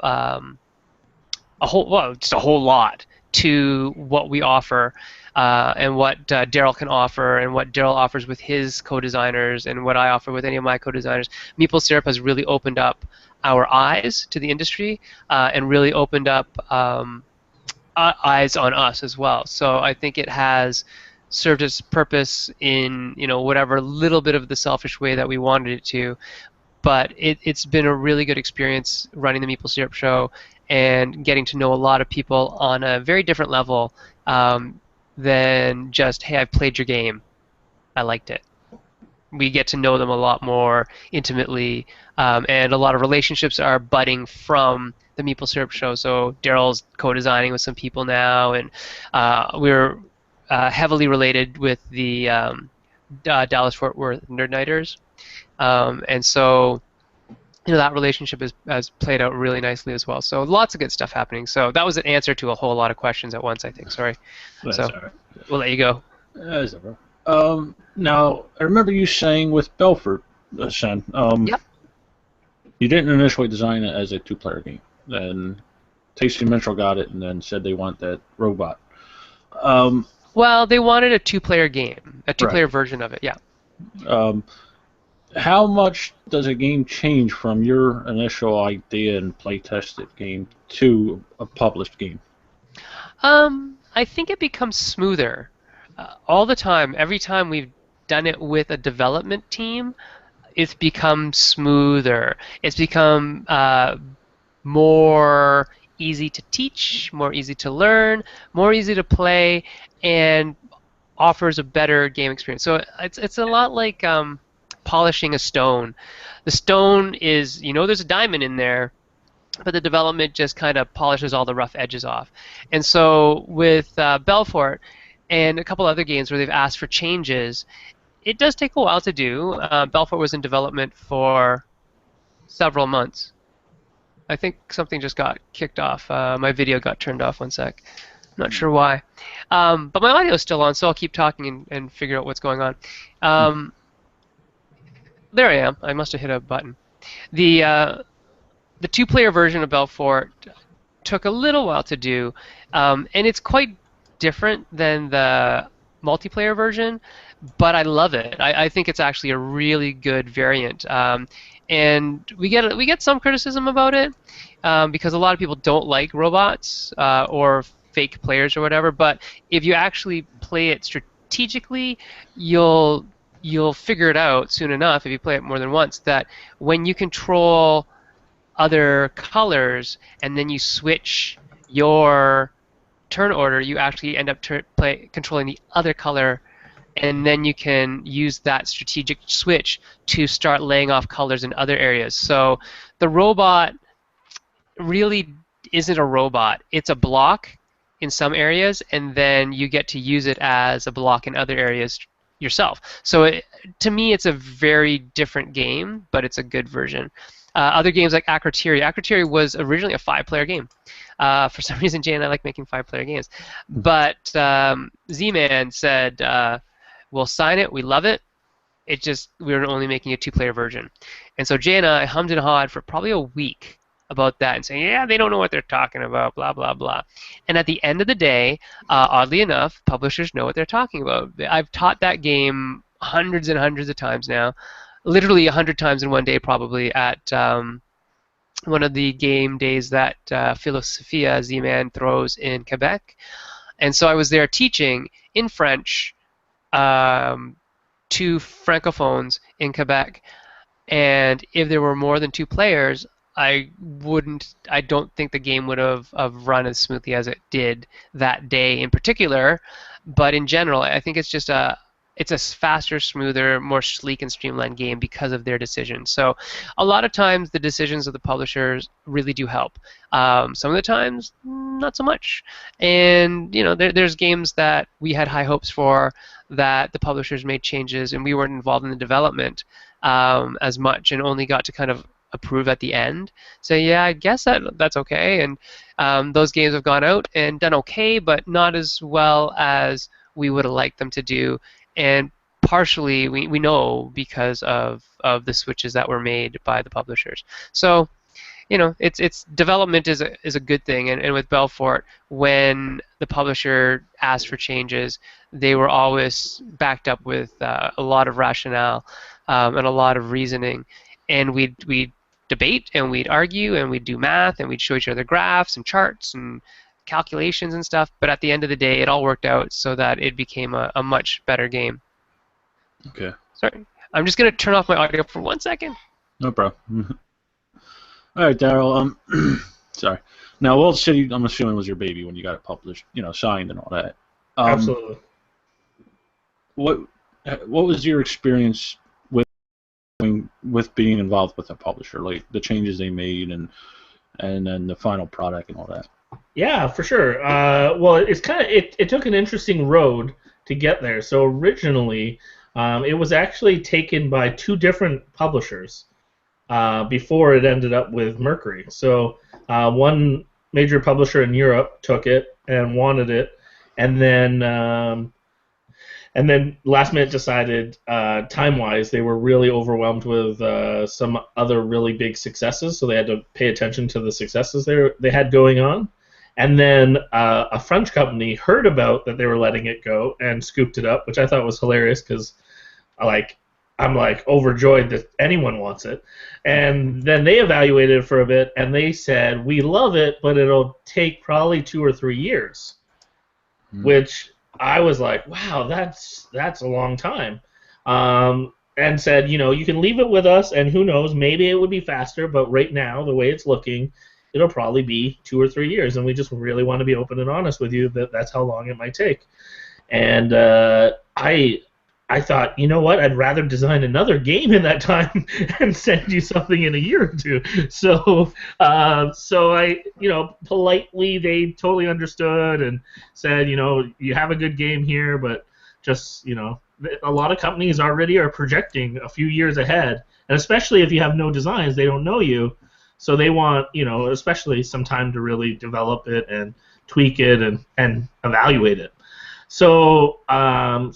just a whole lot to what we offer, and what Daryl can offer, and what Daryl offers with his co-designers, and what I offer with any of my co-designers. Meeple Syrup has really opened up our eyes to the industry, and really opened up eyes on us as well. So I think it has served its purpose in whatever little bit of the selfish way that we wanted it to. But it's been a really good experience running the Meeple Syrup Show and getting to know a lot of people on a very different level, than just, hey, I've played your game, I liked it. We get to know them a lot more intimately, and a lot of relationships are budding from the Meeple Syrup Show. So Daryl's co-designing with some people now, and we're heavily related with the Dallas-Fort Worth Nerd Nighters. And so that relationship has played out really nicely as well. So lots of good stuff happening. So that was an answer to a whole lot of questions at once, I think. Sorry. That's So all right. we'll let you go. That's all right. Now, I remember you saying with Belfort, Sen, Yep. you didn't initially design it as a two-player game. Then Tasty Minstrel got it and then said they want that robot. Well, they wanted a two-player game, a two-player Right. version of it, yeah. How much does a game change from your initial idea and playtested game to a published game? I think it becomes smoother all the time. Every time we've done it with a development team, it's become smoother. It's become more easy to teach, more easy to learn, more easy to play, and offers a better game experience. So it's a lot like polishing a stone. The stone is, there's a diamond in there, but the development just kind of polishes all the rough edges off. And so with Belfort and a couple other games where they've asked for changes, it does take a while to do. Belfort was in development for several months. I think something just got kicked off. My video got turned off. One sec. I'm not sure why. But my audio is still on, so I'll keep talking and figure out what's going on. There I am. I must have hit a button. The two-player version of Belfort took a little while to do, and it's quite different than the multiplayer version, but I love it. I think it's actually a really good variant. And we get some criticism about it, because a lot of people don't like robots or fake players or whatever. But if you actually play it strategically, you'll figure it out soon enough, if you play it more than once, that when you control other colors and then you switch your turn order, you actually end up controlling the other color, and then you can use that strategic switch to start laying off colors in other areas. So the robot really isn't a robot. It's a block in some areas, and then you get to use it as a block in other areas yourself. So to me, it's a very different game, but it's a good version. Other games like Akrotiri was originally a 5-player game. For some reason, Jay and I like making 5-player games. But Z-Man said, we'll sign it, we love it. We were only making a 2-player version. And so Jay and I hummed and hawed for probably a week about that and saying, yeah, they don't know what they're talking about, blah, blah, blah. And at the end of the day, oddly enough, publishers know what they're talking about. I've taught that game hundreds and hundreds of times now, literally 100 times in one day probably, at one of the game days that Philosophia Z-Man throws in Quebec. And so I was there teaching in French to francophones in Quebec. And if there were more than 2 players, I don't think the game would have run as smoothly as it did that day in particular. But in general, I think it's it's a faster, smoother, more sleek and streamlined game because of their decisions. So a lot of times the decisions of the publishers really do help. Some of the times, not so much. And there's games that we had high hopes for that the publishers made changes and we weren't involved in the development as much and only got to kind of approve at the end. So yeah, I guess that's okay. And those games have gone out and done okay, but not as well as we would have liked them to do. And partially we know because of the switches that were made by the publishers. So it's development is a good thing, and with Belfort, when the publisher asked for changes, they were always backed up with a lot of rationale and a lot of reasoning, and we'd debate and we'd argue and we'd do math and we'd show each other graphs and charts and calculations and stuff. But at the end of the day, it all worked out so that it became a much better game. Okay. Sorry, I'm just gonna turn off my audio for 1 second. No problem. All right, Daryl. Sorry. Now, World City, I'm assuming, was your baby when you got it published, signed and all that. Absolutely. What was your experience with being involved with the publisher, like the changes they made and then the final product and all that? Yeah, for sure. Well, it's it took an interesting road to get there. So originally, it was actually taken by two different publishers before it ended up with Mercury. So one major publisher in Europe took it and wanted it, and then last minute decided, time-wise, they were really overwhelmed with some other really big successes, so they had to pay attention to the successes they had going on. And then a French company heard about that they were letting it go and scooped it up, which I thought was hilarious because, I'm overjoyed that anyone wants it. And then they evaluated it for a bit, and they said, we love it, but it'll take probably 2 or 3 years, which I was like, wow, that's a long time. And said, you can leave it with us, and who knows, maybe it would be faster, but right now, the way it's looking, it'll probably be 2 or 3 years, and we just really want to be open and honest with you that that's how long it might take. And I thought, you know what, I'd rather design another game in that time and send you something in a year or two. So I, politely, they totally understood and said, you have a good game here, but just, a lot of companies already are projecting a few years ahead, and especially if you have no designs, they don't know you, so they want, especially some time to really develop it and tweak it and evaluate it. So I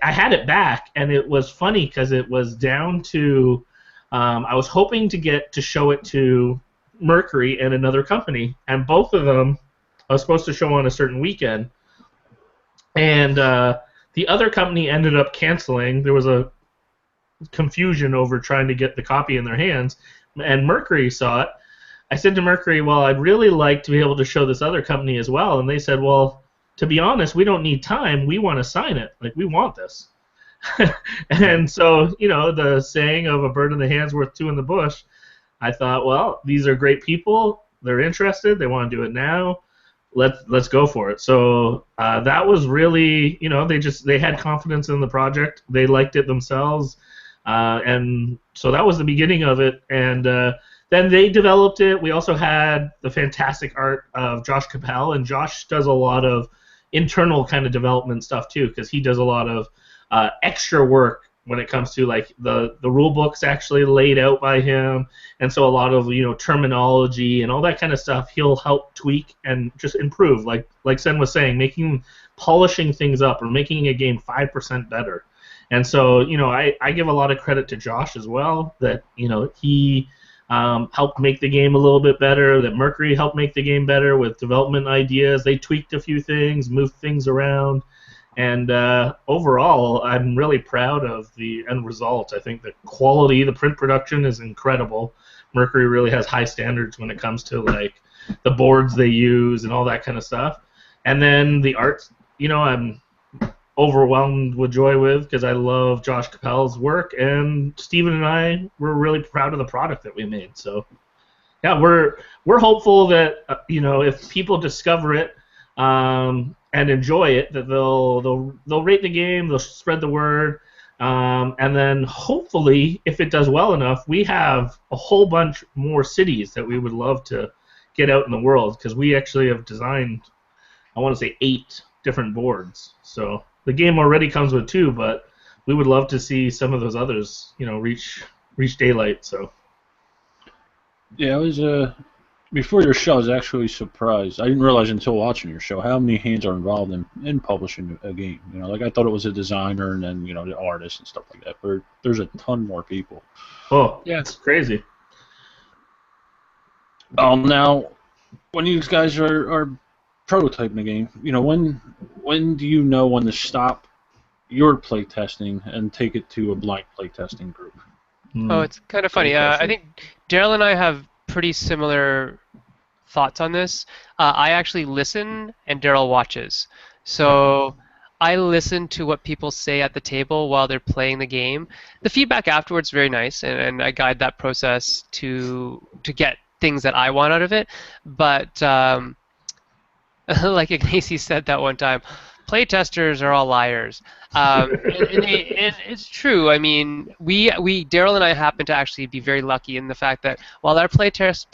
had it back, and it was funny because it was down to I was hoping to get to show it to Mercury and another company, and both of them I was supposed to show on a certain weekend, and the other company ended up canceling. There was a confusion over trying to get the copy in their hands, and Mercury saw it. I said to Mercury, well, I'd really like to be able to show this other company as well, and they said, well, to be honest, we don't need time. We want to sign it. We want this. And so, the saying of a bird in the hand's worth two in the bush, I thought, well, these are great people. They're interested. They want to do it now. Let's go for it. So that was really, they had confidence in the project. They liked it themselves. And so that was the beginning of it. And then they developed it. We also had the fantastic art of Josh Capel, and Josh does a lot of internal kind of development stuff too, because he does a lot of extra work when it comes to the rule book's actually laid out by him, and so a lot of terminology and all that kind of stuff he'll help tweak and just improve, like Sen was saying, polishing things up or making a game 5% better. And so I give a lot of credit to Josh as well, that he helped make the game a little bit better, that Mercury helped make the game better with development ideas. They tweaked a few things, moved things around, and overall, I'm really proud of the end result. I think the quality, the print production is incredible. Mercury really has high standards when it comes to the boards they use and all that kind of stuff. And then the art, I'm overwhelmed with joy with, because I love Josh Capel's work, and Steven and I were really proud of the product that we made. So yeah, we're hopeful that if people discover it, and enjoy it, that they'll rate the game, they'll spread the word, and then hopefully, if it does well enough, we have a whole bunch more cities that we would love to get out in the world, because we actually have designed, I want to say, 8 different boards. So the game already comes with 2, but we would love to see some of those others, reach daylight. So Yeah, I was before your show. I was actually surprised. I didn't realize until watching your show how many hands are involved in publishing a game. Like I thought it was a designer and then the artist and stuff like that. But there's a ton more people. oh yeah, it's crazy. Now, when you guys are prototyping the game, when do you know when to stop your playtesting and take it to a blind playtesting group? Oh, it's kind of funny. I think Daryl and I have pretty similar thoughts on this. I actually listen and Daryl watches. So I listen to what people say at the table while they're playing the game. The feedback afterwards is very nice, and I guide that process to get things that I want out of it. But like Ignacy said that one time, playtesters are all liars. And it's true. I mean, we Daryl and I happen to actually be very lucky in the fact that while our playtesters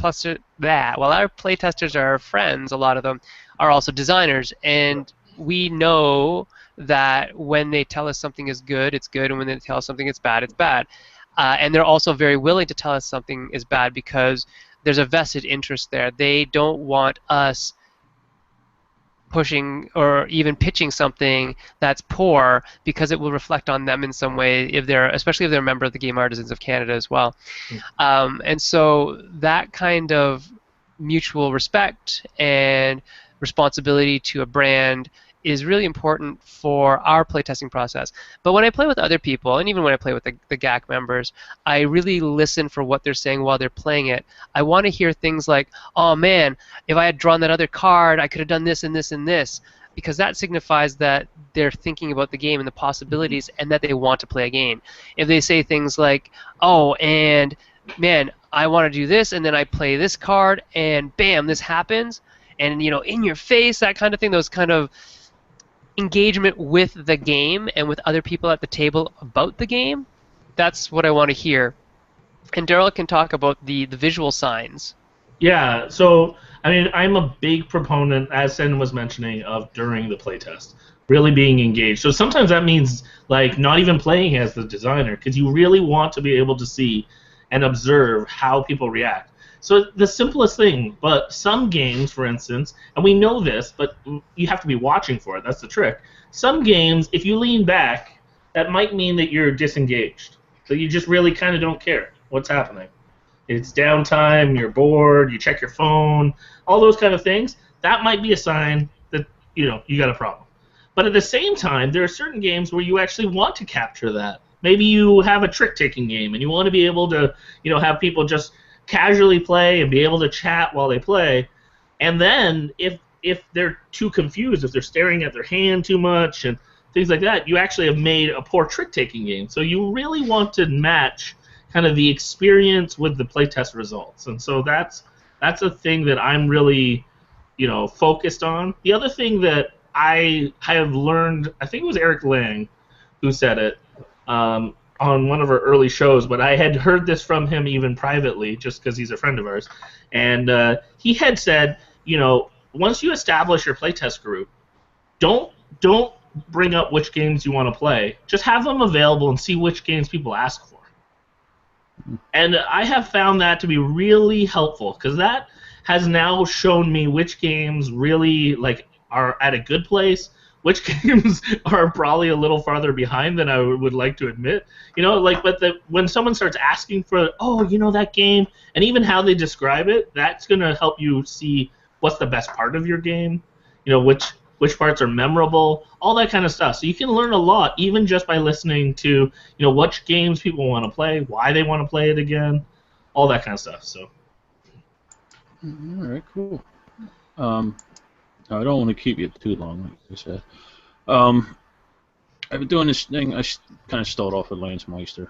are our friends, a lot of them are also designers, and we know that when they tell us something is good, it's good, and when they tell us something is bad, it's bad. And they're also very willing to tell us something is bad because there's a vested interest there. They don't want us pushing or even pitching something that's poor because it will reflect on them in some way, especially if they're a member of the Game Artisans of Canada as well. And so that kind of mutual respect and responsibility to a brand is really important for our playtesting process. But when I play with other people, and even when I play with the GAC members, I really listen for what they're saying while they're playing it. I want to hear things like, oh man, if I had drawn that other card, I could have done this and this and this, because that signifies that they're thinking about the game and the possibilities and that they want to play a game. If they say things like, oh, and man, I want to do this, and then I play this card, and bam, this happens, and in your face, that kind of thing, those kind of engagement with the game and with other people at the table about the game, that's what I want to hear. And Daryl can talk about the visual signs. Yeah, so I mean, I'm a big proponent, as Sen was mentioning, of during the playtest, really being engaged. So sometimes that means like not even playing as the designer, because you really want to be able to see and observe how people react. So the simplest thing, but some games, for instance, and we know this, but you have to be watching for it. That's the trick. Some games, if you lean back, that might mean that you're disengaged. So you just really kind of don't care what's happening. It's downtime, you're bored, you check your phone, all those kind of things. That might be a sign that you got a problem. But at the same time, there are certain games where you actually want to capture that. Maybe you have a trick-taking game and you want to be able to, have people just casually play and be able to chat while they play. And then if they're too confused, if they're staring at their hand too much and things like that, you actually have made a poor trick-taking game. So you really want to match kind of the experience with the playtest results. And so that's a thing that I'm really, focused on. The other thing that I have learned, I think it was Eric Lang who said it, on one of our early shows, but I had heard this from him even privately, just because he's a friend of ours. And he had said, once you establish your playtest group, don't bring up which games you want to play. Just have them available and see which games people ask for. And I have found that to be really helpful, because that has now shown me which games really are at a good place, which games are probably a little farther behind than I would like to admit. When someone starts asking for, that game, and even how they describe it, that's going to help you see what's the best part of your game, which parts are memorable, all that kind of stuff. So you can learn a lot even just by listening to, which games people want to play, why they want to play it again, all that kind of stuff. So. All right, cool. I don't want to keep you too long, like I said. I've been doing this thing. I kind of stalled off with Lance Meister.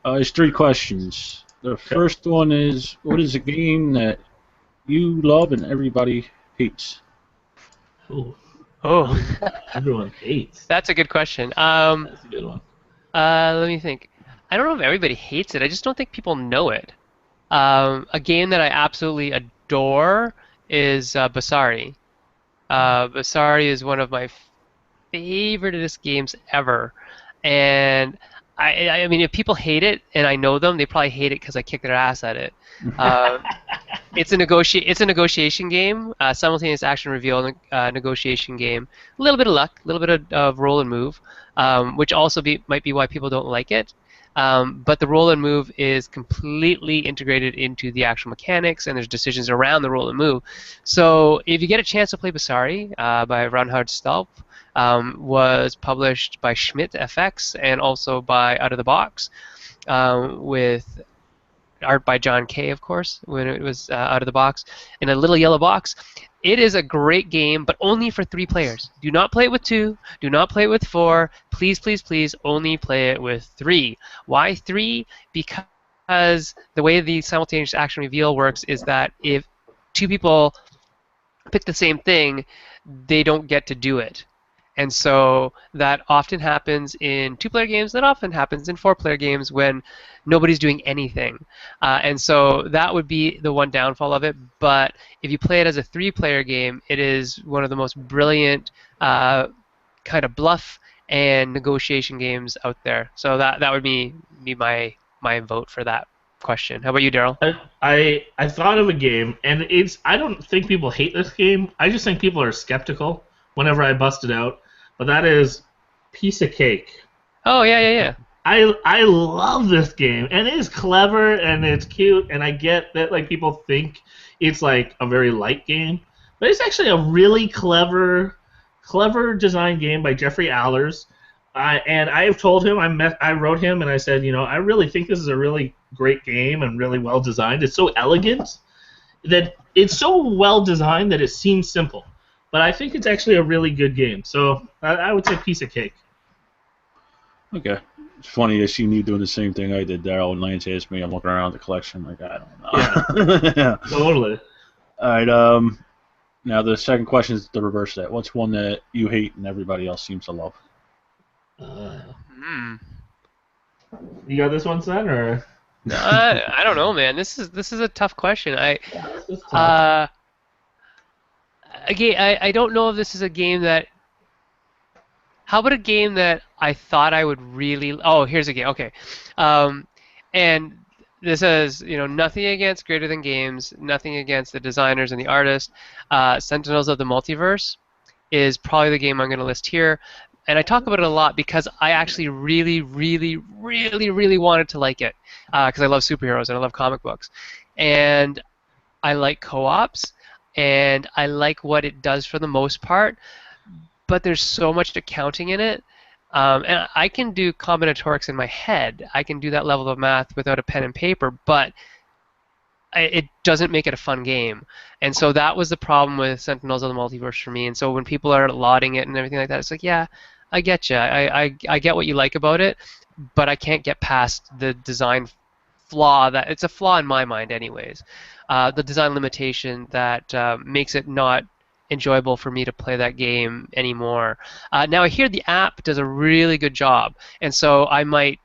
There's 3 questions. The first one is, what is a game that you love and everybody hates? Ooh, Oh, everyone hates. that's a good question. That's a good one. Let me think. I don't know if everybody hates it. I just don't think people know it. A game that I absolutely adore is Basari. Basari is one of my favoriteest games ever, and I mean, if people hate it and I know them, they probably hate it because I kick their ass at it. Uh, it's a negotiation game, simultaneous action reveal negotiation game. A little bit of luck, a little bit of roll and move, which also might be why people don't like it. But the roll and move is completely integrated into the actual mechanics, and there's decisions around the roll and move. So if you get a chance to play Basari by Reinhard Stalp, was published by Schmidt FX and also by Out of the Box, with art by John Kay, of course, when it was Out of the Box, in a little yellow box. It is a great game, but only for 3 players. Do not play it with 2. Do not play it with 4. Please, please, please, only play it with 3. Why 3? Because the way the simultaneous action reveal works is that if 2 people pick the same thing, they don't get to do it. And so that often happens in 2-player games, that often happens in 4-player games when nobody's doing anything. And so that would be the one downfall of it. But if you play it as a 3-player game, it is one of the most brilliant kind of bluff and negotiation games out there. So that would be my vote for that question. How about you, Daryl? I thought of a game, and I don't think people hate this game. I just think people are skeptical whenever I bust it out. But that is Piece of Cake. Oh, yeah. I love this game, and it is clever and it's cute, and I get that like people think it's like a very light game, but it's actually a really clever design game by Jeffrey Allers. And I have told him I wrote him and I said, I really think this is a really great game and really well designed. It's so elegant that it's so well designed that it seems simple, but I think it's actually a really good game. So I would say Piece of Cake. Okay. It's funny to see you doing the same thing I did, Daryl. When Lance asked me, I'm looking around the collection like, I don't know. Yeah, totally. All right. Now the second question is the reverse of that. What's one that you hate and everybody else seems to love? You got this one, son, or? I don't know, man. This is a tough question. This is tough. Again, I don't know if this is a game that. How about a game that I thought I would really? Oh, here's a game. Okay, and this is nothing against Greater Than Games, nothing against the designers and the artists. Sentinels of the Multiverse is probably the game I'm going to list here, and I talk about it a lot because I actually really, really, really, really wanted to like it because I love superheroes and I love comic books, and I like co-ops, and I like what it does for the most part. But there's so much accounting in it. And I can do combinatorics in my head. I can do that level of math without a pen and paper, but it doesn't make it a fun game. And so that was the problem with Sentinels of the Multiverse for me. And so when people are lauding it and everything like that, it's like, yeah, I get you. I get what you like about it, but I can't get past the design flaw. That it's a flaw in my mind anyways. The design limitation that makes it not enjoyable for me to play that game anymore. Now I hear the app does a really good job, and so I might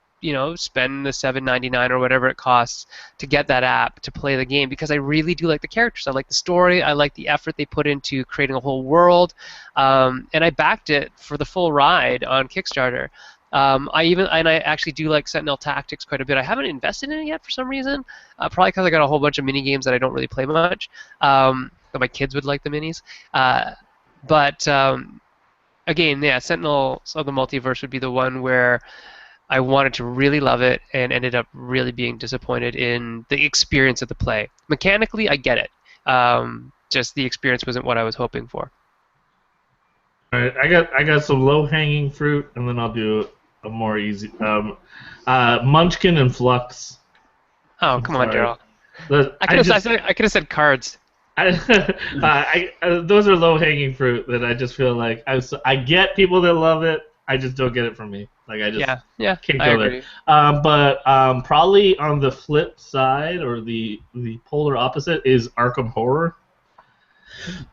spend the $7.99 or whatever it costs to get that app to play the game because I really do like the characters. I like the story. I like the effort they put into creating a whole world, and I backed it for the full ride on Kickstarter. I actually do like Sentinel Tactics quite a bit. I haven't invested in it yet for some reason, probably because I got a whole bunch of mini games that I don't really play much. But my kids would like the minis. But again, yeah, Sentinels of the Multiverse would be the one where I wanted to really love it and ended up really being disappointed in the experience of the play. Mechanically, I get it. Just the experience wasn't what I was hoping for. All right, I got some low hanging fruit, and then I'll do a more easy. Munchkin and Flux. Oh, come on, Daryl. I could have said cards. Those are low hanging fruit that I just feel like I get people that love it. I just don't get it from me. Like I just can't go there. But probably on the flip side or the polar opposite is Arkham Horror.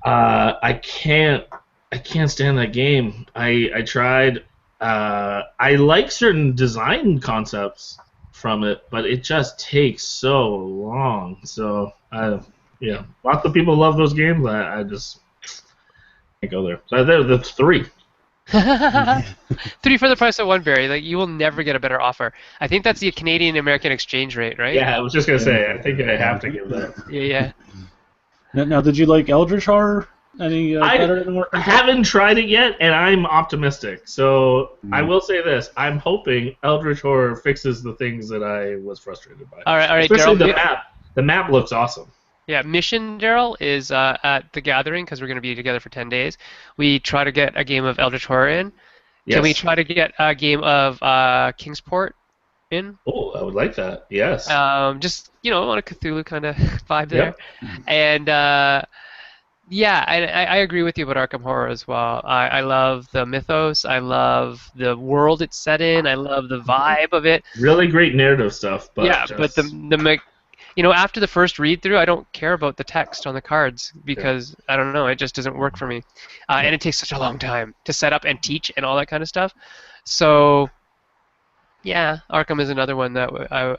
I can't I can't stand that game. I tried. I like certain design concepts from it, but it just takes so long. So yeah, lots of people love those games. I just can't go there. So that's three. 3 for the price of 1, Barry. Like, you will never get a better offer. I think that's the Canadian American exchange rate, right? Yeah, I was just gonna say. I think I have to give that. Yeah. Now, did you like Eldritch Horror any better than I haven't tried it yet, and I'm optimistic. So I will say this: I'm hoping Eldritch Horror fixes the things that I was frustrated by. All right, Especially Daryl. the map. The map looks awesome. Yeah, mission, Daryl, is at the Gathering, because we're going to be together for 10 days. We try to get a game of Eldritch Horror in. Yes. Can we try to get a game of Kingsport in? Oh, I would like that. Yes. Just, on a Cthulhu kind of vibe there. Yep. And, yeah, I agree with you about Arkham Horror as well. I love the mythos. I love the world it's set in. I love the vibe of it. Really great narrative stuff. But yeah, but after the first read through, I don't care about the text on the cards because I don't know, it just doesn't work for me, and it takes such a long time to set up and teach and all that kind of stuff. So, yeah, Arkham is another one that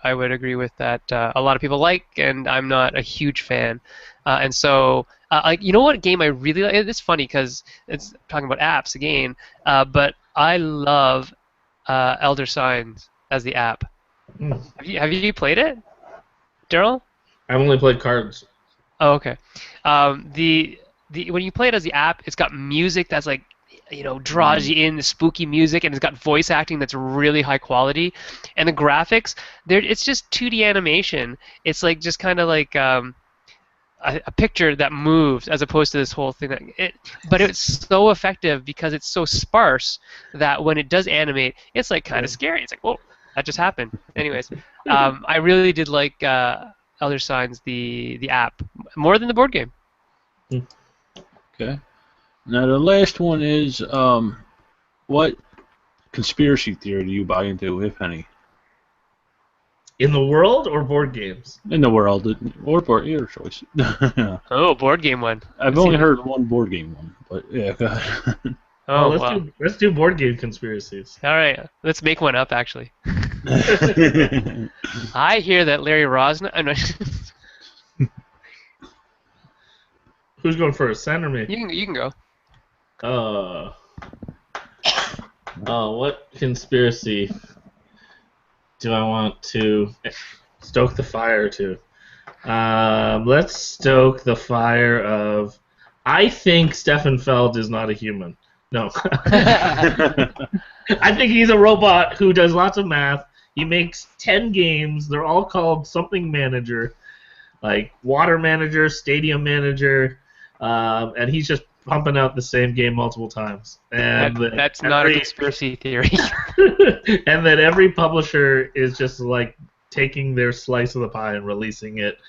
I would agree with that a lot of people like, and I'm not a huge fan. And so, what game I really like? It's funny because it's talking about apps again, but I love Elder Signs as the app. Mm. Have you played it, Daryl? I've only played cards. Oh, okay. The when you play it as the app, it's got music that's like, draws you in, the spooky music, and it's got voice acting that's really high quality, and the graphics, it's just 2D animation. It's like just kind of like a picture that moves as opposed to this whole thing. But it's so effective because it's so sparse that when it does animate, it's like kind of scary. It's like, whoa, that just happened. Anyways, I really did like Elder Signs, the app, more than the board game. Okay. Now the last one is, what conspiracy theory do you buy into, if any? In the world or board games? In the world, or board, your choice. Oh, board game one. I've only heard one board game one, but yeah. Go ahead. Oh, let's do board game conspiracies. All right, let's make one up. Actually, I hear that Larry Rosner. Who's going first, Sen or me? You can go. What conspiracy do I want to stoke the fire to? Let's stoke the fire of, I think Stefan Feld is not a human. No. I think he's a robot who does lots of math. He makes 10 games. They're all called something manager, like water manager, stadium manager, and he's just pumping out the same game multiple times. And that's not a conspiracy theory. And that every publisher is just like taking their slice of the pie and releasing it,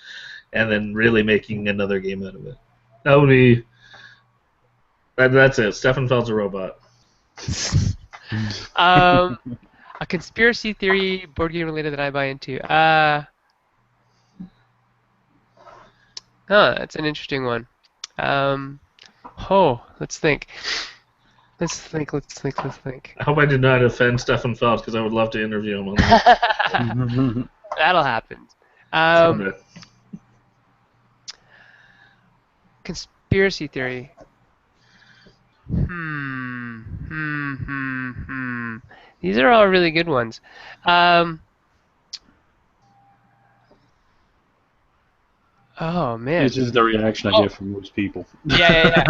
and then really making another game out of it. That would be. That's it. Stefan Feld's a robot. A conspiracy theory board game related that I buy into. That's an interesting one. Let's think. Let's think. I hope I did not offend Stefan Feld because I would love to interview him on that. That'll happen. Conspiracy theory. These are all really good ones. Oh man. This is the reaction I get from most people. Yeah.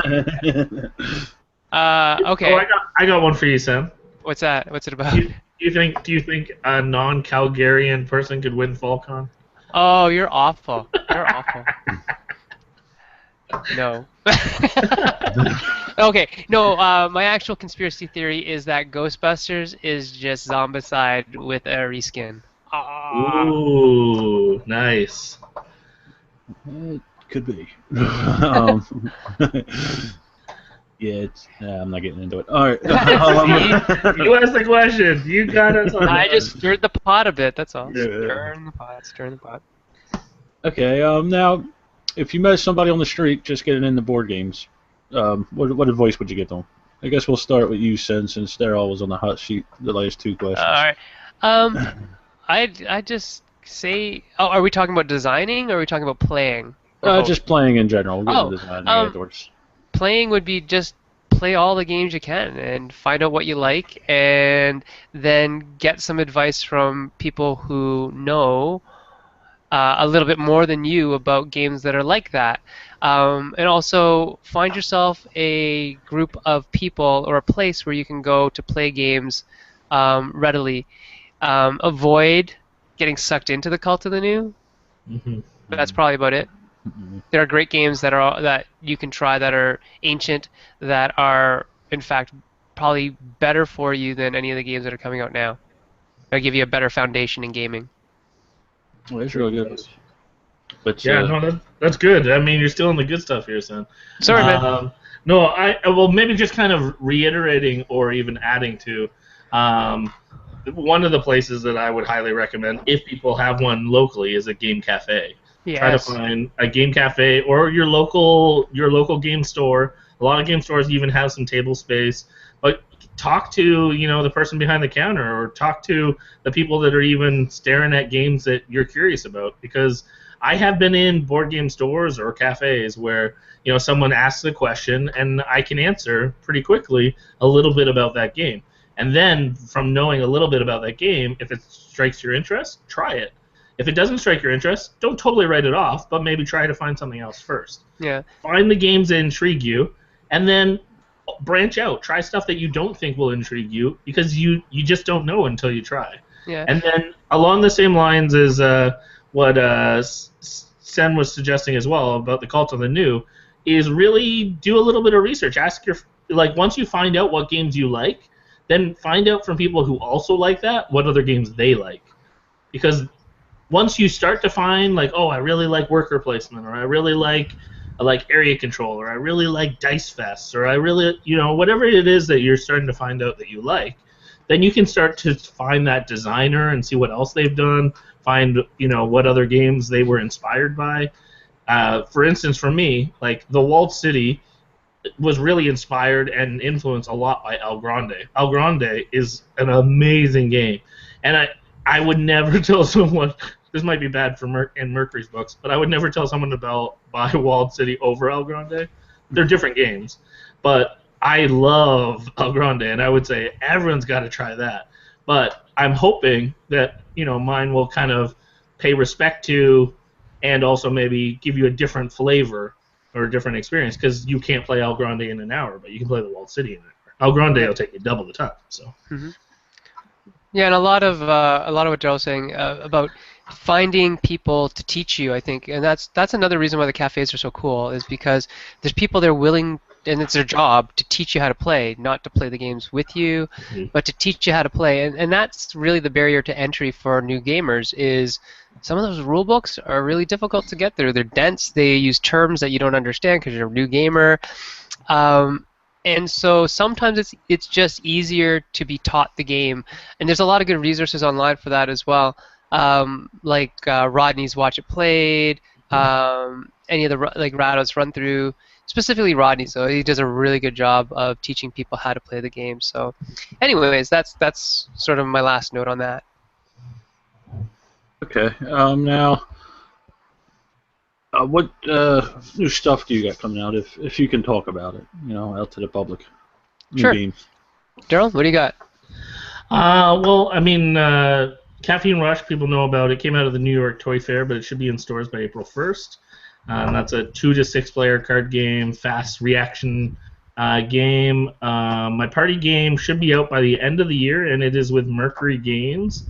Okay. Oh, I got one for you, Sam. What's that? What's it about? Do you think a non-Calgarian person could win Falcon? Oh, you're awful. You're awful. No. Okay. No. My actual conspiracy theory is that Ghostbusters is just Zombicide with a reskin. Ooh, nice. It could be. Yeah, I'm not getting into it. All right. You asked the question. You got it. I just stirred the pot a bit. That's all. Yeah. Stirring the pot. Okay. Now, if you met somebody on the street just getting into board games, what advice would you give them? I guess we'll start with you, since Daryl was on the hot sheet the last two questions. All right. Um, I just say, oh, are we talking about designing or are we talking about playing? Or both? Just playing in general. We'll get into designing um, afterwards. Playing would be just play all the games you can and find out what you like, and then get some advice from people who know a little bit more than you about games that are like that. And also find yourself a group of people or a place where you can go to play games readily. Avoid getting sucked into the cult of the new. Mm-hmm. That's probably about it. There are great games that you can try that are ancient, that are in fact probably better for you than any of the games that are coming out now. They'll give you a better foundation in gaming. Well, that's really good. But yeah, no, that's good. I mean, you're still in the good stuff here, son. Sorry, man. No, well, maybe just kind of reiterating or even adding to, one of the places that I would highly recommend, if people have one locally, is a game cafe. Yes. Try to find a game cafe or your local game store. A lot of game stores even have some table space, but talk to the person behind the counter, or talk to the people that are even staring at games that you're curious about. Because I have been in board game stores or cafes where someone asks a question and I can answer pretty quickly a little bit about that game, and then from knowing a little bit about that game, if it strikes your interest, try it. If it doesn't strike your interest, don't totally write it off, but maybe try to find something else first. Yeah. Find the games that intrigue you, and then branch out. Try stuff that you don't think will intrigue you, because you just don't know until you try. Yeah. And then along the same lines as what Sen was suggesting as well about the cult of the new, is really do a little bit of research. Ask once you find out what games you like, then find out from people who also like that what other games they like. Because once you start to find, I really like worker placement, or I really like area control, or I really like Dice Fest, or I really, whatever it is that you're starting to find out that you like, then you can start to find that designer and see what else they've done, find, what other games they were inspired by. For instance, for me, the Walled City was really inspired and influenced a lot by El Grande. El Grande is an amazing game, and I would never tell someone, this might be bad for in Mercury's books, but I would never tell someone to buy Walled City over El Grande. They're different games, but I love El Grande, and I would say everyone's got to try that. But I'm hoping that mine will kind of pay respect to, and also maybe give you a different flavor or a different experience, because you can't play El Grande in an hour, but you can play the Walled City in an hour. El Grande will take you double the time. So. Mm-hmm. Yeah, and a lot of what Daryl's saying about finding people to teach you, I think, and that's another reason why the cafes are so cool, is because there's people there willing, and it's their job to teach you how to play, not to play the games with you, but to teach you how to play, and that's really the barrier to entry for new gamers. Is some of those rule books are really difficult to get through. They're dense. They use terms that you don't understand because you're a new gamer. And so sometimes it's just easier to be taught the game, and there's a lot of good resources online for that as well, Rodney's Watch It Played, any of the Rado's Run Through, specifically Rodney's, though he does a really good job of teaching people how to play the game. So, anyways, that's sort of my last note on that. Okay. Now, what new stuff do you got coming out, if you can talk about it, out to the public? Sure. Games. Daryl, what do you got? Well, I mean, Caffeine Rush, people know about it. Came out of the New York Toy Fair, but it should be in stores by April 1st. That's a 2 to 6 player card game, fast reaction game. My party game should be out by the end of the year, and it is with Mercury Games.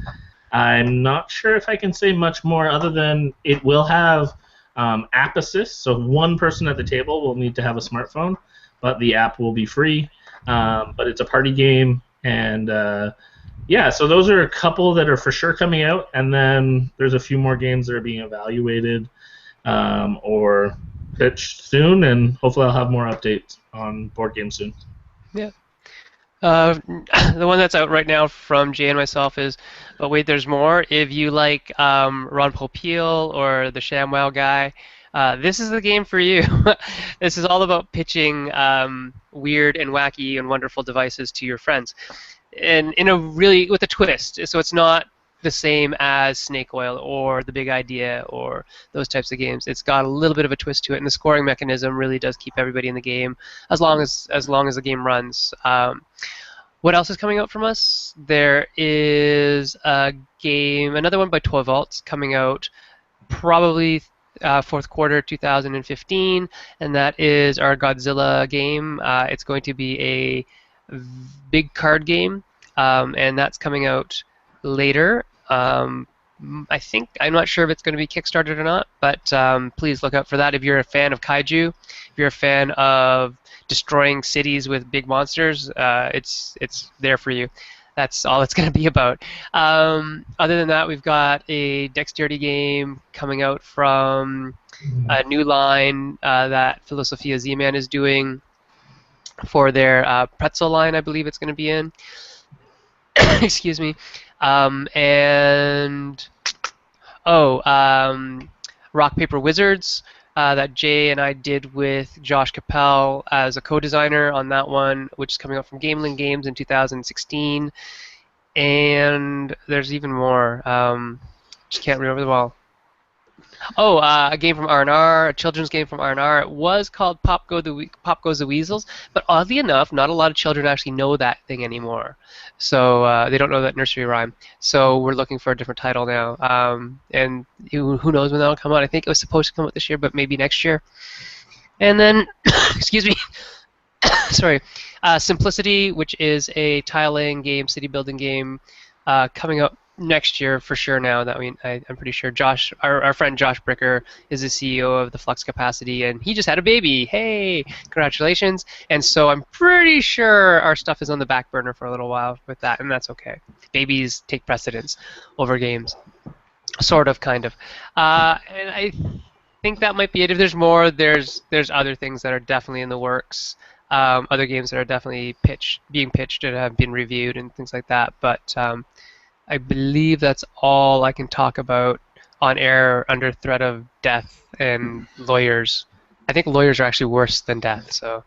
I'm not sure if I can say much more other than it will have app assist, so one person at the table will need to have a smartphone, but the app will be free. But it's a party game, and so those are a couple that are for sure coming out, and then there's a few more games that are being evaluated or pitched soon, and hopefully I'll have more updates on board games soon. Yeah. The one that's out right now from Jay and myself is But Wait, There's More. If you like Ron Popeil or the ShamWow guy, this is the game for you. This is all about pitching weird and wacky and wonderful devices to your friends, and in a really with a twist. So it's not the same as Snake Oil or The Big Idea or those types of games. It's got a little bit of a twist to it, and the scoring mechanism really does keep everybody in the game as long as the game runs. What else is coming out from us? There is a game, another one by 12 Volts coming out probably fourth quarter 2015, and that is our Godzilla game. It's going to be a big card game, and that's coming out later. I think, I'm not sure if it's going to be Kickstarted or not, but please look out for that. If you're a fan of kaiju, if you're a fan of destroying cities with big monsters, it's there for you. That's all it's going to be about. Other than that, we've got a dexterity game coming out from a new line that Philosophia Z-Man is doing for their pretzel line, I believe it's going to be in. Excuse me. Rock Paper Wizards that Jay and I did with Josh Capel as a co-designer on that one, which is coming out from Gamelin Games in 2016. And there's even more. Just can't remember them all. A game from R&R, a children's game from R&R. It was called Pop Goes the Weasels, but oddly enough, not a lot of children actually know that thing anymore. So they don't know that nursery rhyme. So we're looking for a different title now. And who knows when that'll come out. I think it was supposed to come out this year, but maybe next year. And then, excuse me, sorry, Simplicity, which is a tile-laying game, city-building game, coming out next year for sure now. I'm pretty sure Josh, our friend Josh Bricker, is the CEO of the Flux Capacity, and he just had a baby. Hey, congratulations. And so I'm pretty sure our stuff is on the back burner for a little while with that, and that's okay. Babies take precedence over games. Sort of, kind of. And I think that might be it. If there's more, there's other things that are definitely in the works. Other games that are definitely being pitched and have been reviewed and things like that. But I believe that's all I can talk about on air under threat of death and lawyers. I think lawyers are actually worse than death. So,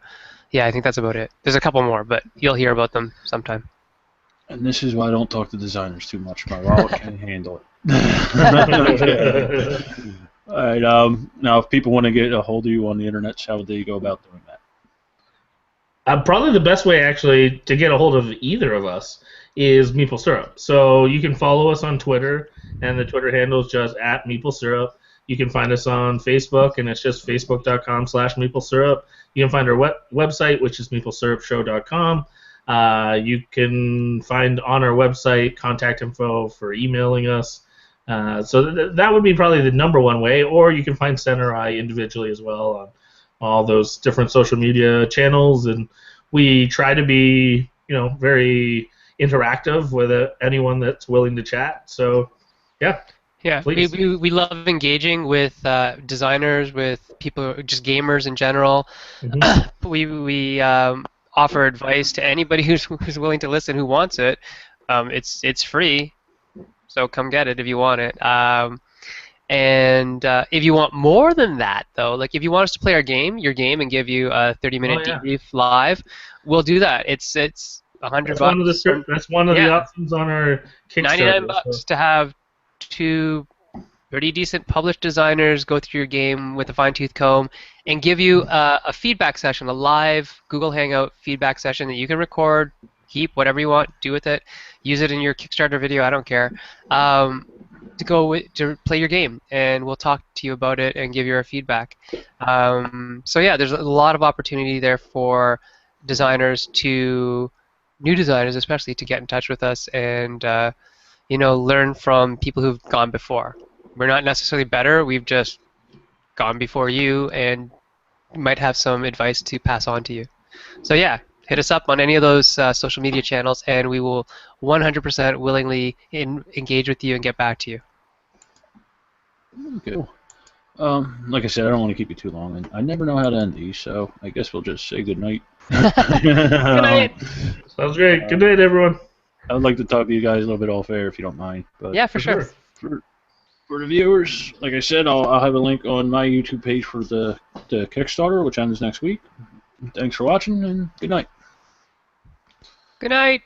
yeah, I think that's about it. There's a couple more, but you'll hear about them sometime. And this is why I don't talk to designers too much. My wallet can't handle it. All right. Now, if people want to get a hold of you on the internet, how would they go about doing that? Probably the best way, actually, to get a hold of either of us is Meeple Syrup. So you can follow us on Twitter, and the Twitter handle is just @MeepleSyrup. You can find us on Facebook, and it's just facebook.com/MeepleSyrup. You can find our website, which is meeplesyrupshow.com. You can find on our website contact info for emailing us. So that would be probably the number one way, or you can find Sen or I individually as well on all those different social media channels, and we try to be, very interactive with anyone that's willing to chat. So, yeah. Yeah, we love engaging with designers, with people, just gamers in general. Mm-hmm. We offer advice to anybody who's willing to listen, who wants it. It's free, so come get it if you want it. And if you want more than that, though, like if you want us to play your game, and give you a 30-minute debrief live, we'll do that. It's $100. That's one of the options on our Kickstarter. $99 to have two pretty decent published designers go through your game with a fine-tooth comb and give you a feedback session, a live Google Hangout feedback session that you can record, keep whatever you want, do with it, use it in your Kickstarter video. I don't care. To play your game, and we'll talk to you about it and give you our feedback. So yeah, there's a lot of opportunity there for new designers especially, to get in touch with us and learn from people who've gone before. We're not necessarily better, we've just gone before you and might have some advice to pass on to you. So yeah, hit us up on any of those social media channels, and we will 100% willingly engage with you and get back to you. Okay. Like I said, I don't want to keep you too long, and I never know how to end these, so I guess we'll just say good night. Good night. Sounds great. Good night, everyone. I would like to talk to you guys a little bit off air if you don't mind. But yeah, for sure. for the viewers, like I said, I'll have a link on my YouTube page for the Kickstarter, which ends next week. Thanks for watching, and good night. Good night.